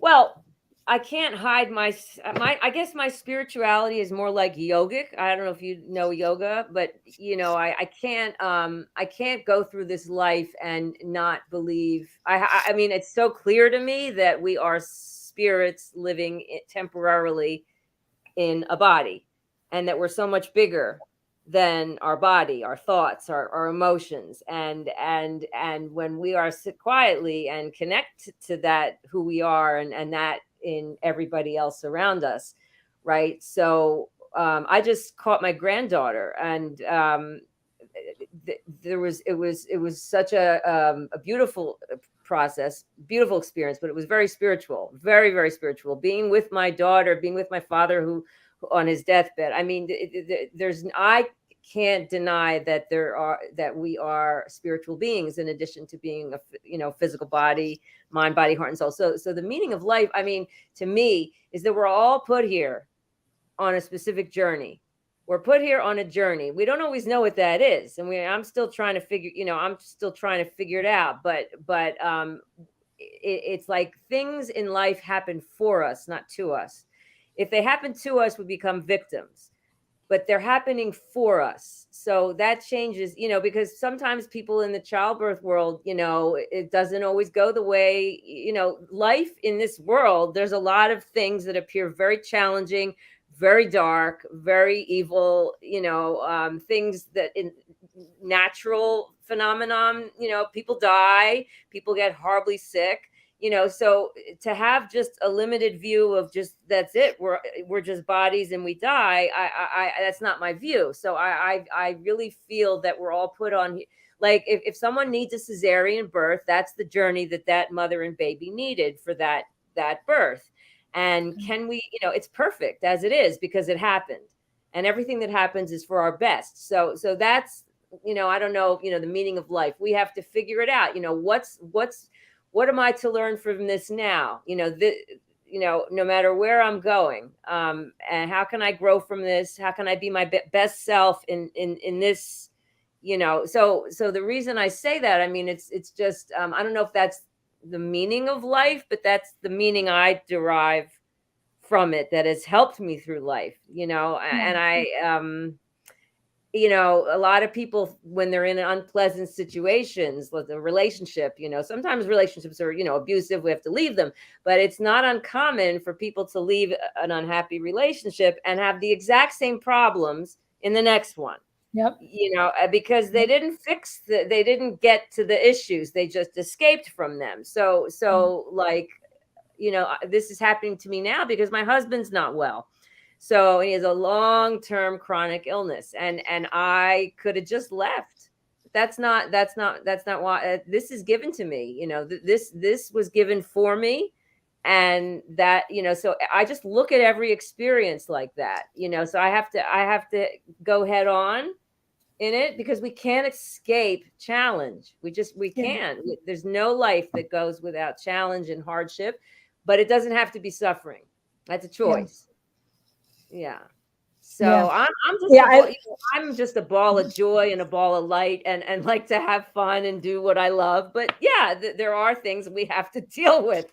Well, I can't hide I guess my spirituality is more like yogic. I don't know if you know yoga, but I can't go through this life and not believe. I mean, it's so clear to me that we are spirits living temporarily in a body, and that we're so much bigger than our body, our thoughts, our emotions, and when we are sit quietly and connect to that, who we are, and that in everybody else around us, right? So I just caught my granddaughter, and it was such a beautiful process, beautiful experience, but it was very spiritual, very, very spiritual. Being with my daughter, being with my father, who on his deathbed. I mean, I can't deny that we are spiritual beings, in addition to being a physical body, mind, body, heart, and soul. So the meaning of life, I mean, to me, is that we're all put here on a specific journey. We're put here on a journey. We don't always know what that is, and I'm still trying to figure it out. But it's like things in life happen for us, not to us. If they happen to us, we become victims. But they're happening for us. So that changes, because sometimes people in the childbirth world, it doesn't always go the way, life in this world. There's a lot of things that appear very challenging, very dark, very evil, things that in natural phenomenon, people die, people get horribly sick. So to have just a limited view of just, that's it, we're just bodies and we die, I that's not my view. So I really feel that we're all put on, like, if someone needs a cesarean birth, that's the journey that mother and baby needed for that birth. And can we, it's perfect as it is, because it happened, and everything that happens is for our best. So that's, I don't know, the meaning of life. We have to figure it out. What am I to learn from this now? No matter where I'm going, and how can I grow from this? How can I be my best self in this? So the reason I say that, I mean, it's just, I don't know if that's the meaning of life, but that's the meaning I derive from it, that has helped me through life. And I. A lot of people, when they're in unpleasant situations with a relationship, sometimes relationships are, abusive, we have to leave them, but it's not uncommon for people to leave an unhappy relationship and have the exact same problems in the next one. Yep. Because they didn't they didn't get to the issues. They just escaped from them. So like, this is happening to me now because my husband's not well. So he has a long-term chronic illness, and I could have just left. That's not why this is given to me. This was given for me, and that, so I just look at every experience like that. So I have to go head on in it, because we can't escape challenge. We can't. There's no life that goes without challenge and hardship, but it doesn't have to be suffering. That's a choice. Yeah. So I'm just a ball of joy and a ball of light, and like to have fun and do what I love. But there are things we have to deal with.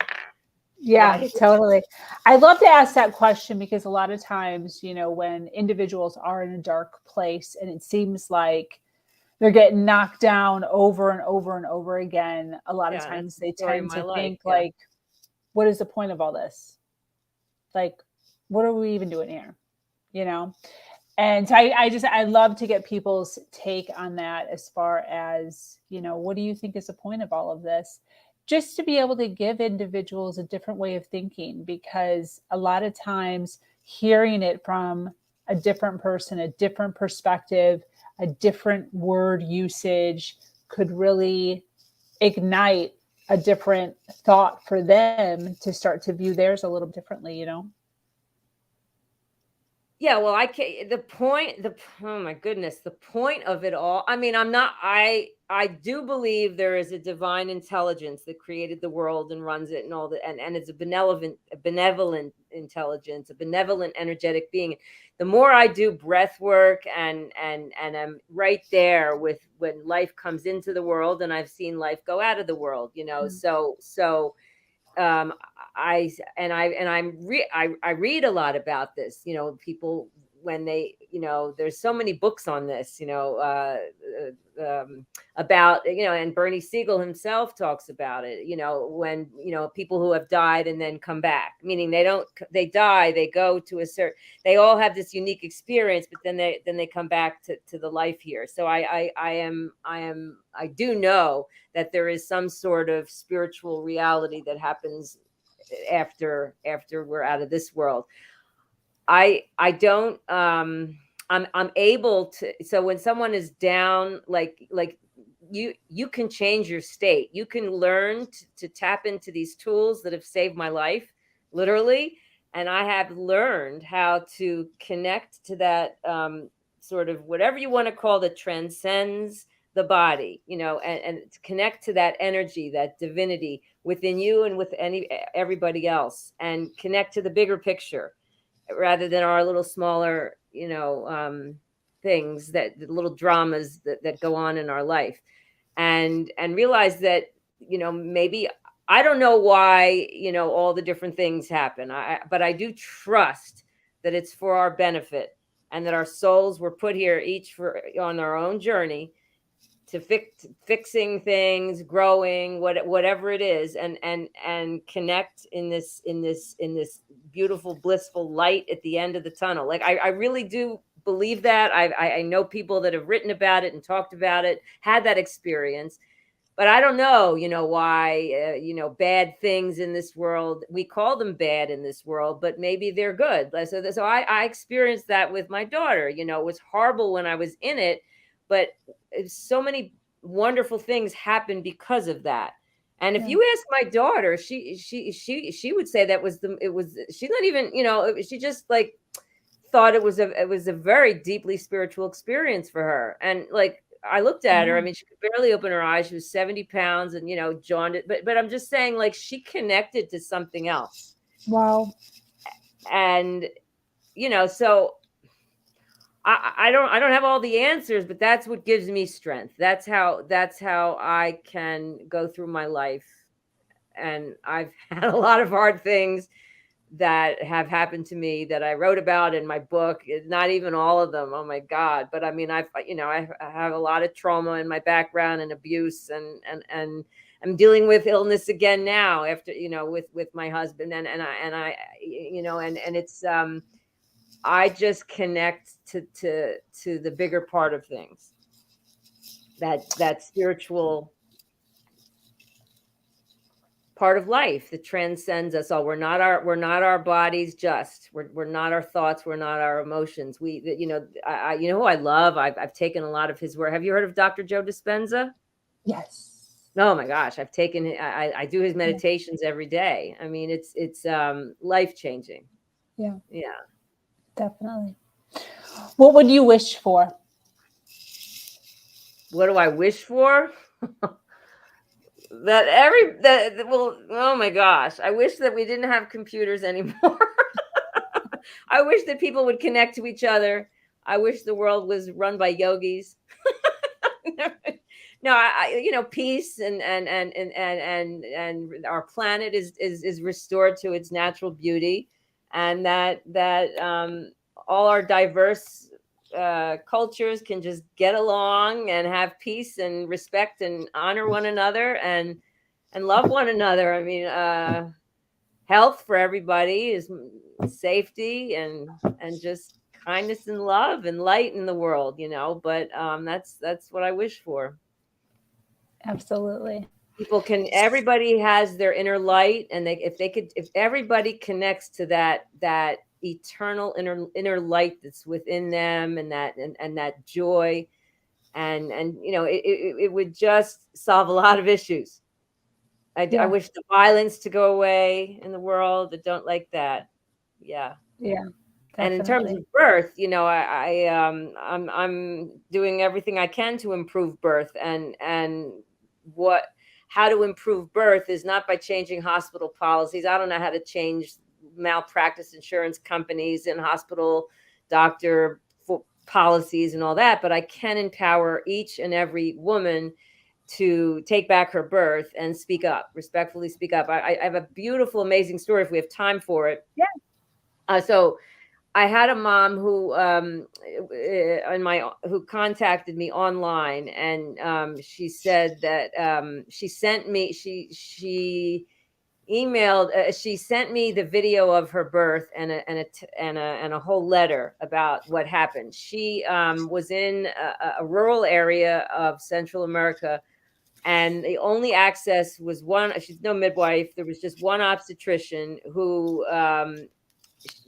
Yeah, right? Totally. I love to ask that question because a lot of times, when individuals are in a dark place and it seems like they're getting knocked down over and over and over again, a lot of times they tend to think like, what is the point of all this? Like, what are we even doing here? And I love to get people's take on that as far as, what do you think is the point of all of this? Just to be able to give individuals a different way of thinking, because a lot of times hearing it from a different person, a different perspective, a different word usage could really ignite a different thought for them to start to view theirs a little differently, Yeah, well, oh my goodness, the point of it all. I mean, I do believe there is a divine intelligence that created the world and runs it and all that. And it's a benevolent intelligence, a benevolent, energetic being. The more I do breath work and I'm right there with when life comes into the world, and I've seen life go out of the world, so I read a lot about this, people when they, there's so many books on this, about, and Bernie Siegel himself talks about it, when, people who have died and then come back, meaning they die, they go to they all have this unique experience, but then they come back to the life here. So I do know that there is some sort of spiritual reality that happens after we're out of this world. I don't, I'm able to, so when someone is down, like you can change your state. You can learn to tap into these tools that have saved my life, literally. And I have learned how to connect to that, sort of whatever you want to call that transcends the body, and to connect to that energy, that divinity within you and with everybody else, and connect to the bigger picture rather than our little smaller, things, that the little dramas that go on in our life, and realize that, maybe I don't know why, all the different things happen. But I do trust that it's for our benefit, and that our souls were put here each on our own journey to fixing things, growing, whatever it is, and connect in this beautiful, blissful light at the end of the tunnel. Like I really do believe that. I know people that have written about it and talked about it, had that experience. But I don't know, why, bad things in this world, we call them bad in this world, but maybe they're good. So I experienced that with my daughter. It was horrible when I was in it, but so many wonderful things happened because of that. And if you ask my daughter, she would say that she's not even, she just like thought it was a very deeply spiritual experience for her. And like, I looked at her, I mean, she could barely open her eyes. She was 70 pounds and, jaundiced, but I'm just saying, like, she connected to something else. Wow. And, so I don't have all the answers, but that's what gives me strength. That's how I can go through my life. And I've had a lot of hard things that have happened to me that I wrote about in my book. Not even all of them. Oh my God. But I mean, I have a lot of trauma in my background and abuse, and I'm dealing with illness again now after, with my husband, and it's, I just connect to the bigger part of things. That spiritual part of life that transcends us all. We're not our bodies. We're not our thoughts. We're not our emotions. I you know who I love? I've taken a lot of his work. Have you heard of Dr. Joe Dispenza? Yes. Oh my gosh, I've taken I do his meditations every day. I mean, it's life changing. Yeah. Yeah. Definitely. What would you wish for? What do I wish for? Oh my gosh, I wish that we didn't have computers anymore. I wish that people would connect to each other. I wish the world was run by yogis. No, peace and our planet is restored to its natural beauty, and that all our diverse cultures can just get along and have peace and respect and honor one another and love one another. I mean, health for everybody is safety and just kindness and love and light in the world, but that's what I wish for. Absolutely. Everybody has their inner light, and if everybody connects to that eternal inner light that's within them, and that joy, and it would just solve a lot of issues. I wish the violence to go away in the world. I don't like that. Yeah. Yeah. And in terms of birth, I'm doing everything I can to improve birth, and how to improve birth is not by changing hospital policies. I don't know how to change malpractice insurance companies and hospital doctor policies and all that, but I can empower each and every woman to take back her birth and speak up, respectfully speak up. I have a beautiful, amazing story if we have time for it. Yeah. So I had a mom who who contacted me online, and she said that she sent me she sent me the video of her birth and a whole letter about what happened. She was in a rural area of Central America, and the only access was one. She's no midwife. There was just one obstetrician who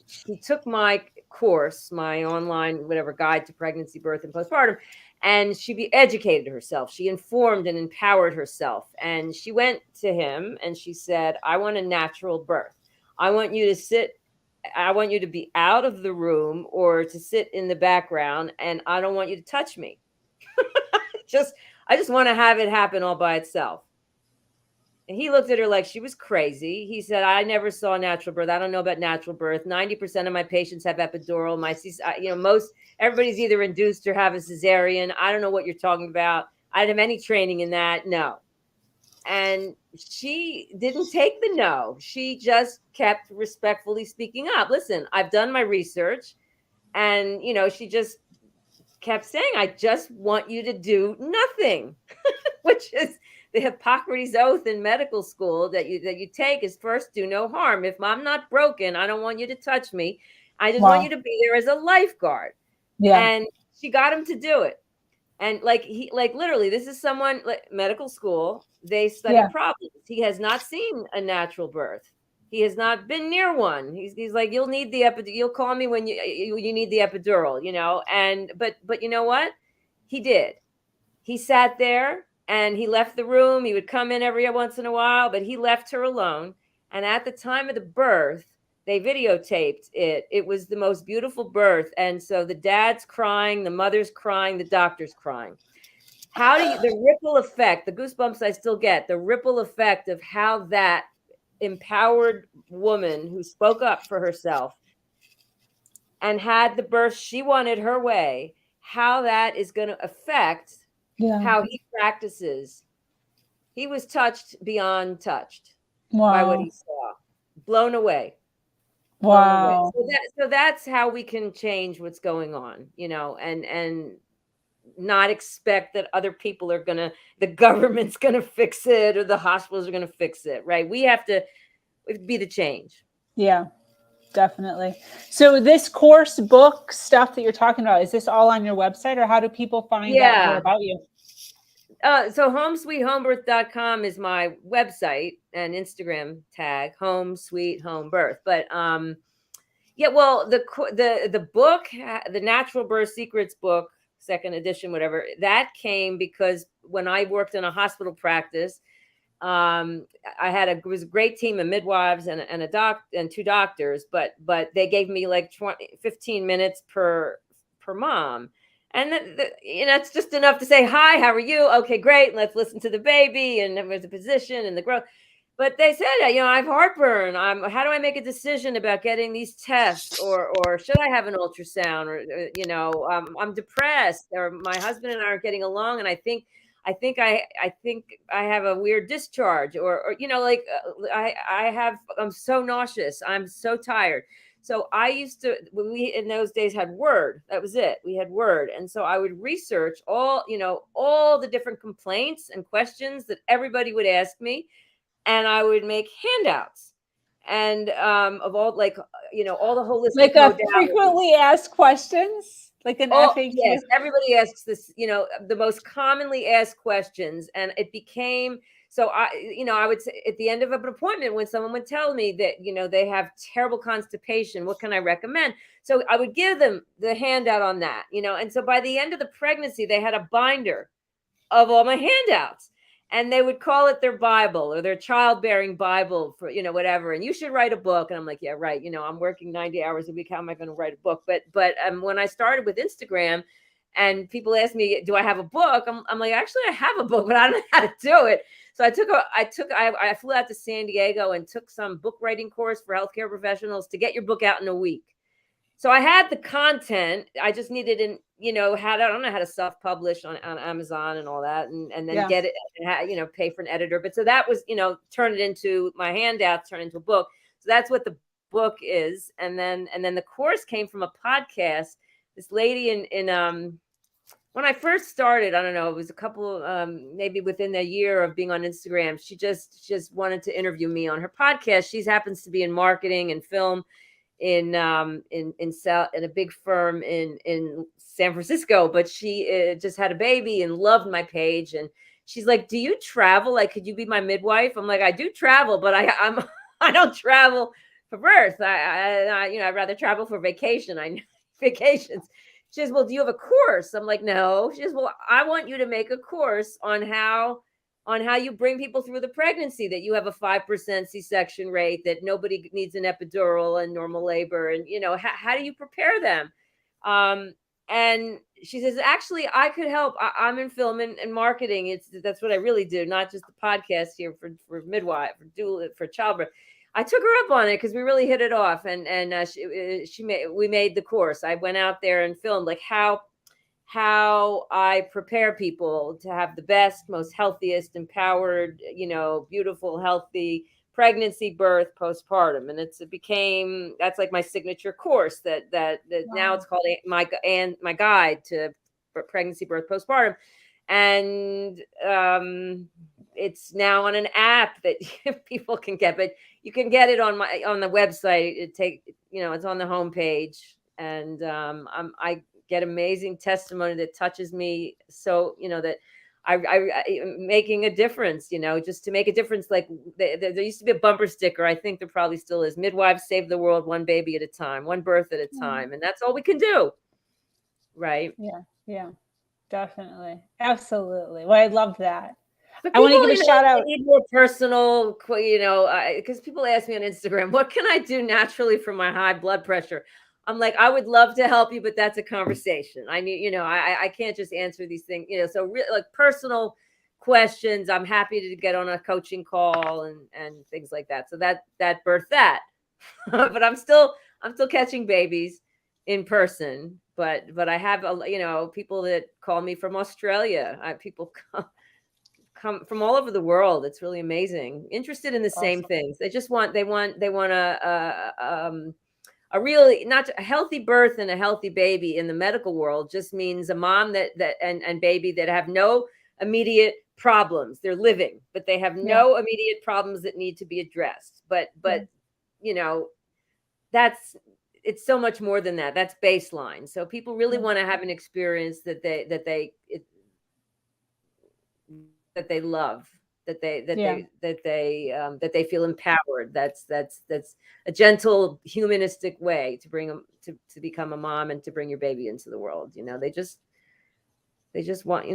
she took my course, my online guide to pregnancy, birth, and postpartum, and she educated herself. She informed and empowered herself, and she went to him and she said, I want a natural birth. I want you to be out of the room or to sit in the background, and I don't want you to touch me. I just want to have it happen all by itself. And he looked at her like she was crazy. He said, I never saw natural birth. I don't know about natural birth. 90% of my patients have epidural. Everybody's either induced or have a cesarean. I don't know what you're talking about. I didn't have any training in that. No. And she didn't take the no. She just kept respectfully speaking up. Listen, I've done my research. And, she just kept saying, I just want you to do nothing, which is the Hippocrates oath in medical school that you take is first do no harm. If I'm not broken, I don't want you to touch me. I just want you to be there as a lifeguard. Yeah. And she got him to do it. And literally, this is someone medical school. They study problems. He has not seen a natural birth. He has not been near one. He's like, you'll need the epidural. You'll call me when you need the epidural, And but you know what? He did. He sat there. And he left the room. He would come in every once in a while, but he left her alone. And at the time of the birth, they videotaped it. It was the most beautiful birth. And so the dad's crying, the mother's crying, the doctor's crying. The ripple effect, the goosebumps I still get, the ripple effect of how that empowered woman who spoke up for herself and had the birth she wanted her way, how that is going to affect how he practices. He was touched beyond touched by what he saw. Blown away. Wow. Blown away. So that's how we can change what's going on, and not expect that other people the government's gonna fix it or the hospitals are gonna fix it, right? We have to be the change. Yeah. Definitely. So this course, book stuff that you're talking about, is this all on your website, or how do people find out more about you? So homesweethomebirth.com is my website and Instagram tag, Home Sweet Home Birth. But yeah, well, the book, the Natural Birth Secrets book, second edition, whatever, that came because when I worked in a hospital practice, it was a great team of midwives and and two doctors, but they gave me like 15 minutes per mom. And it's just enough to say, hi, how are you? Okay, great. Let's listen to the baby. And there's the position and the growth. But they said, I have heartburn. How do I make a decision about getting these tests, or should I have an ultrasound, or I'm depressed, or my husband and I aren't getting along, and I think I have a weird discharge, or I'm so nauseous. I'm so tired. So I used to, we in those days had Word. That was it. We had Word. And so I would research all the different complaints and questions that everybody would ask me. And I would make handouts and of all, all the holistic like a modalities. frequently asked questions, like an FAQ. Yes, everybody asks this, the most commonly asked questions. And it became, so I would say at the end of an appointment, when someone would tell me that, they have terrible constipation, what can I recommend? So I would give them the handout on that, and so by the end of the pregnancy, they had a binder of all my handouts. And they would call it their Bible or their childbearing Bible for, whatever. And you should write a book. And I'm like, yeah, right. I'm working 90 hours a week. How am I going to write a book? But when I started with Instagram and people ask me, do I have a book? I'm like, actually, I have a book, but I don't know how to do it. So I flew out to San Diego and took some book writing course for healthcare professionals to get your book out in a week. So I had the content. I just needed I don't know how to self-publish on Amazon and all that, and then get it, and pay for an editor. But so that was, turn it into my handouts, turn it into a book. So that's what the book is. And then the course came from a podcast. This lady in when I first started, I don't know, it was a couple, maybe within a year of being on Instagram, she just wanted to interview me on her podcast. She happens to be in marketing and film in a big firm in San Francisco, but she just had a baby and loved my page. And she's like, do you travel? Like, could you be my midwife? I'm like, I do travel, but I don't travel for birth. I'd rather travel for vacation. I know vacations. She says, well, do you have a course? I'm like, no. She says, well, I want you to make a course on how you bring people through the pregnancy, that you have a 5% C-section rate, that nobody needs an epidural and normal labor. And, how do you prepare them? And she says, actually, I could help. I'm in film and marketing. That's what I really do. Not just the podcast here for midwife, for childbirth. I took her up on it because we really hit it off. And we made the course. I went out there and filmed like how I prepare people to have the best, most healthiest, empowered, beautiful, healthy pregnancy, birth, postpartum. And that's like my signature course that wow. Now it's called my guide to pregnancy, birth, postpartum. And it's now on an app that people can get, but you can get it on the website. It's on the homepage. And I get amazing testimony that touches me. So, that I making a difference, just to make a difference. Like there used to be a bumper sticker. I think there probably still is. Midwives save the world one baby at a time, one birth at a time. And that's all we can do. Right. Yeah, definitely. Absolutely. Well, I love that. But I want to give a shout out. Need more personal, because people ask me on Instagram, what can I do naturally for my high blood pressure? I'm like, I would love to help you, but that's a conversation. I need, I can't just answer these things, so like personal questions, I'm happy to get on a coaching call and things like that. So that birthed that, but I'm still catching babies in person, but I have, people that call me from Australia. People come from all over the world. It's really amazing. Interested in the same things. They want a really, not a healthy birth and a healthy baby in the medical world just means a mom and baby that have no immediate problems. They're living, but they have no immediate problems that need to be addressed. But it's so much more than that. That's baseline. So people really want to have an experience that they love, that they feel empowered. That's a gentle, humanistic way to bring them to become a mom and to bring your baby into the world. They just want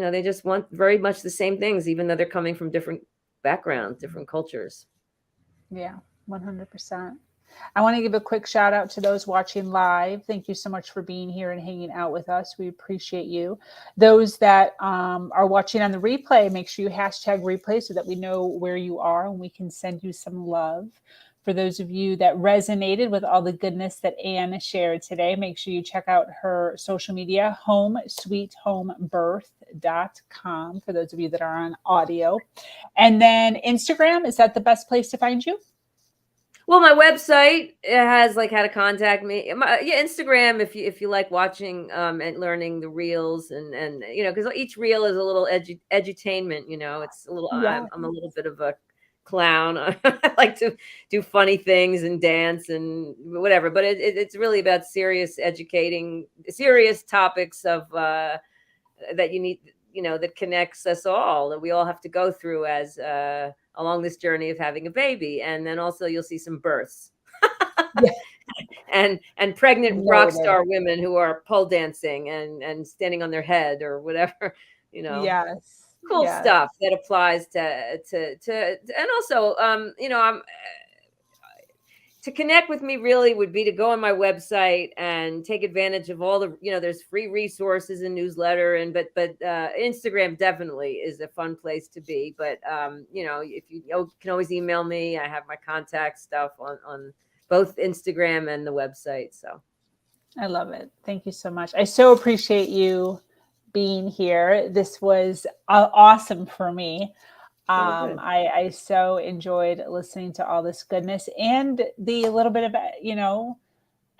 very much the same things, even though they're coming from different backgrounds, different cultures. Yeah, 100%. I want to give a quick shout out to those watching live. Thank you so much for being here and hanging out with us. We appreciate you. Those that are watching on the replay, make sure you hashtag replay so that we know where you are and we can send you some love. For those of you that resonated with all the goodness that Anne shared today, make sure you check out her social media, homesweethomebirth.com, for those of you that are on audio. And then Instagram, is that the best place to find you? Well, my website, it has like how to contact me. Instagram, if you like watching and learning the reels and because each reel is a little edutainment. It's a little. Yeah. I'm a little bit of a clown. I like to do funny things and dance and whatever. But it's really about serious topics of that you need. That connects us all, that we all have to go through as along this journey of having a baby. And then also you'll see some births and pregnant rock star women who are pole dancing and standing on their head or whatever, Yes. cool stuff that applies to and also, to connect with me really would be to go on my website and take advantage of all the, there's free resources and newsletter but Instagram definitely is a fun place to be. But, if you can always email me, I have my contact stuff on both Instagram and the website. So I love it. Thank you so much. I so appreciate you being here. This was awesome for me. I so enjoyed listening to all this goodness and the little bit of,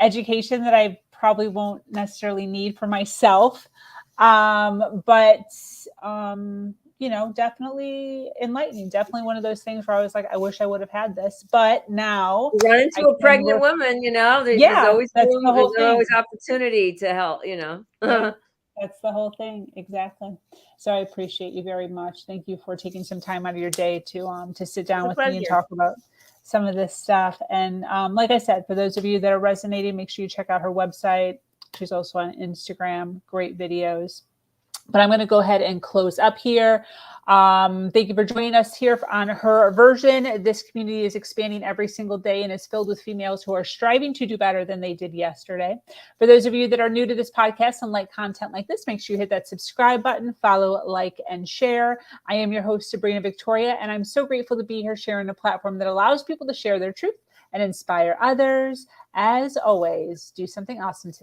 education that I probably won't necessarily need for myself. But definitely enlightening. Definitely one of those things where I was like, I wish I would have had this, but now you run into a pregnant woman, there's always room, there's always opportunity to help, Yeah. That's the whole thing. Exactly. So I appreciate you very much. Thank you for taking some time out of your day to sit down with me and talk about some of this stuff. And like I said, for those of you that are resonating, make sure you check out her website. She's also on Instagram. Great videos. But I'm going to go ahead and close up here. Thank you for joining us here on Her Version. This community is expanding every single day and is filled with females who are striving to do better than they did yesterday. For those of you that are new to this podcast and like content like this, make sure you hit that subscribe button, follow, like, and share. I am your host, Sabrina Victoria, and I'm so grateful to be here sharing a platform that allows people to share their truth and inspire others. As always, do something awesome today.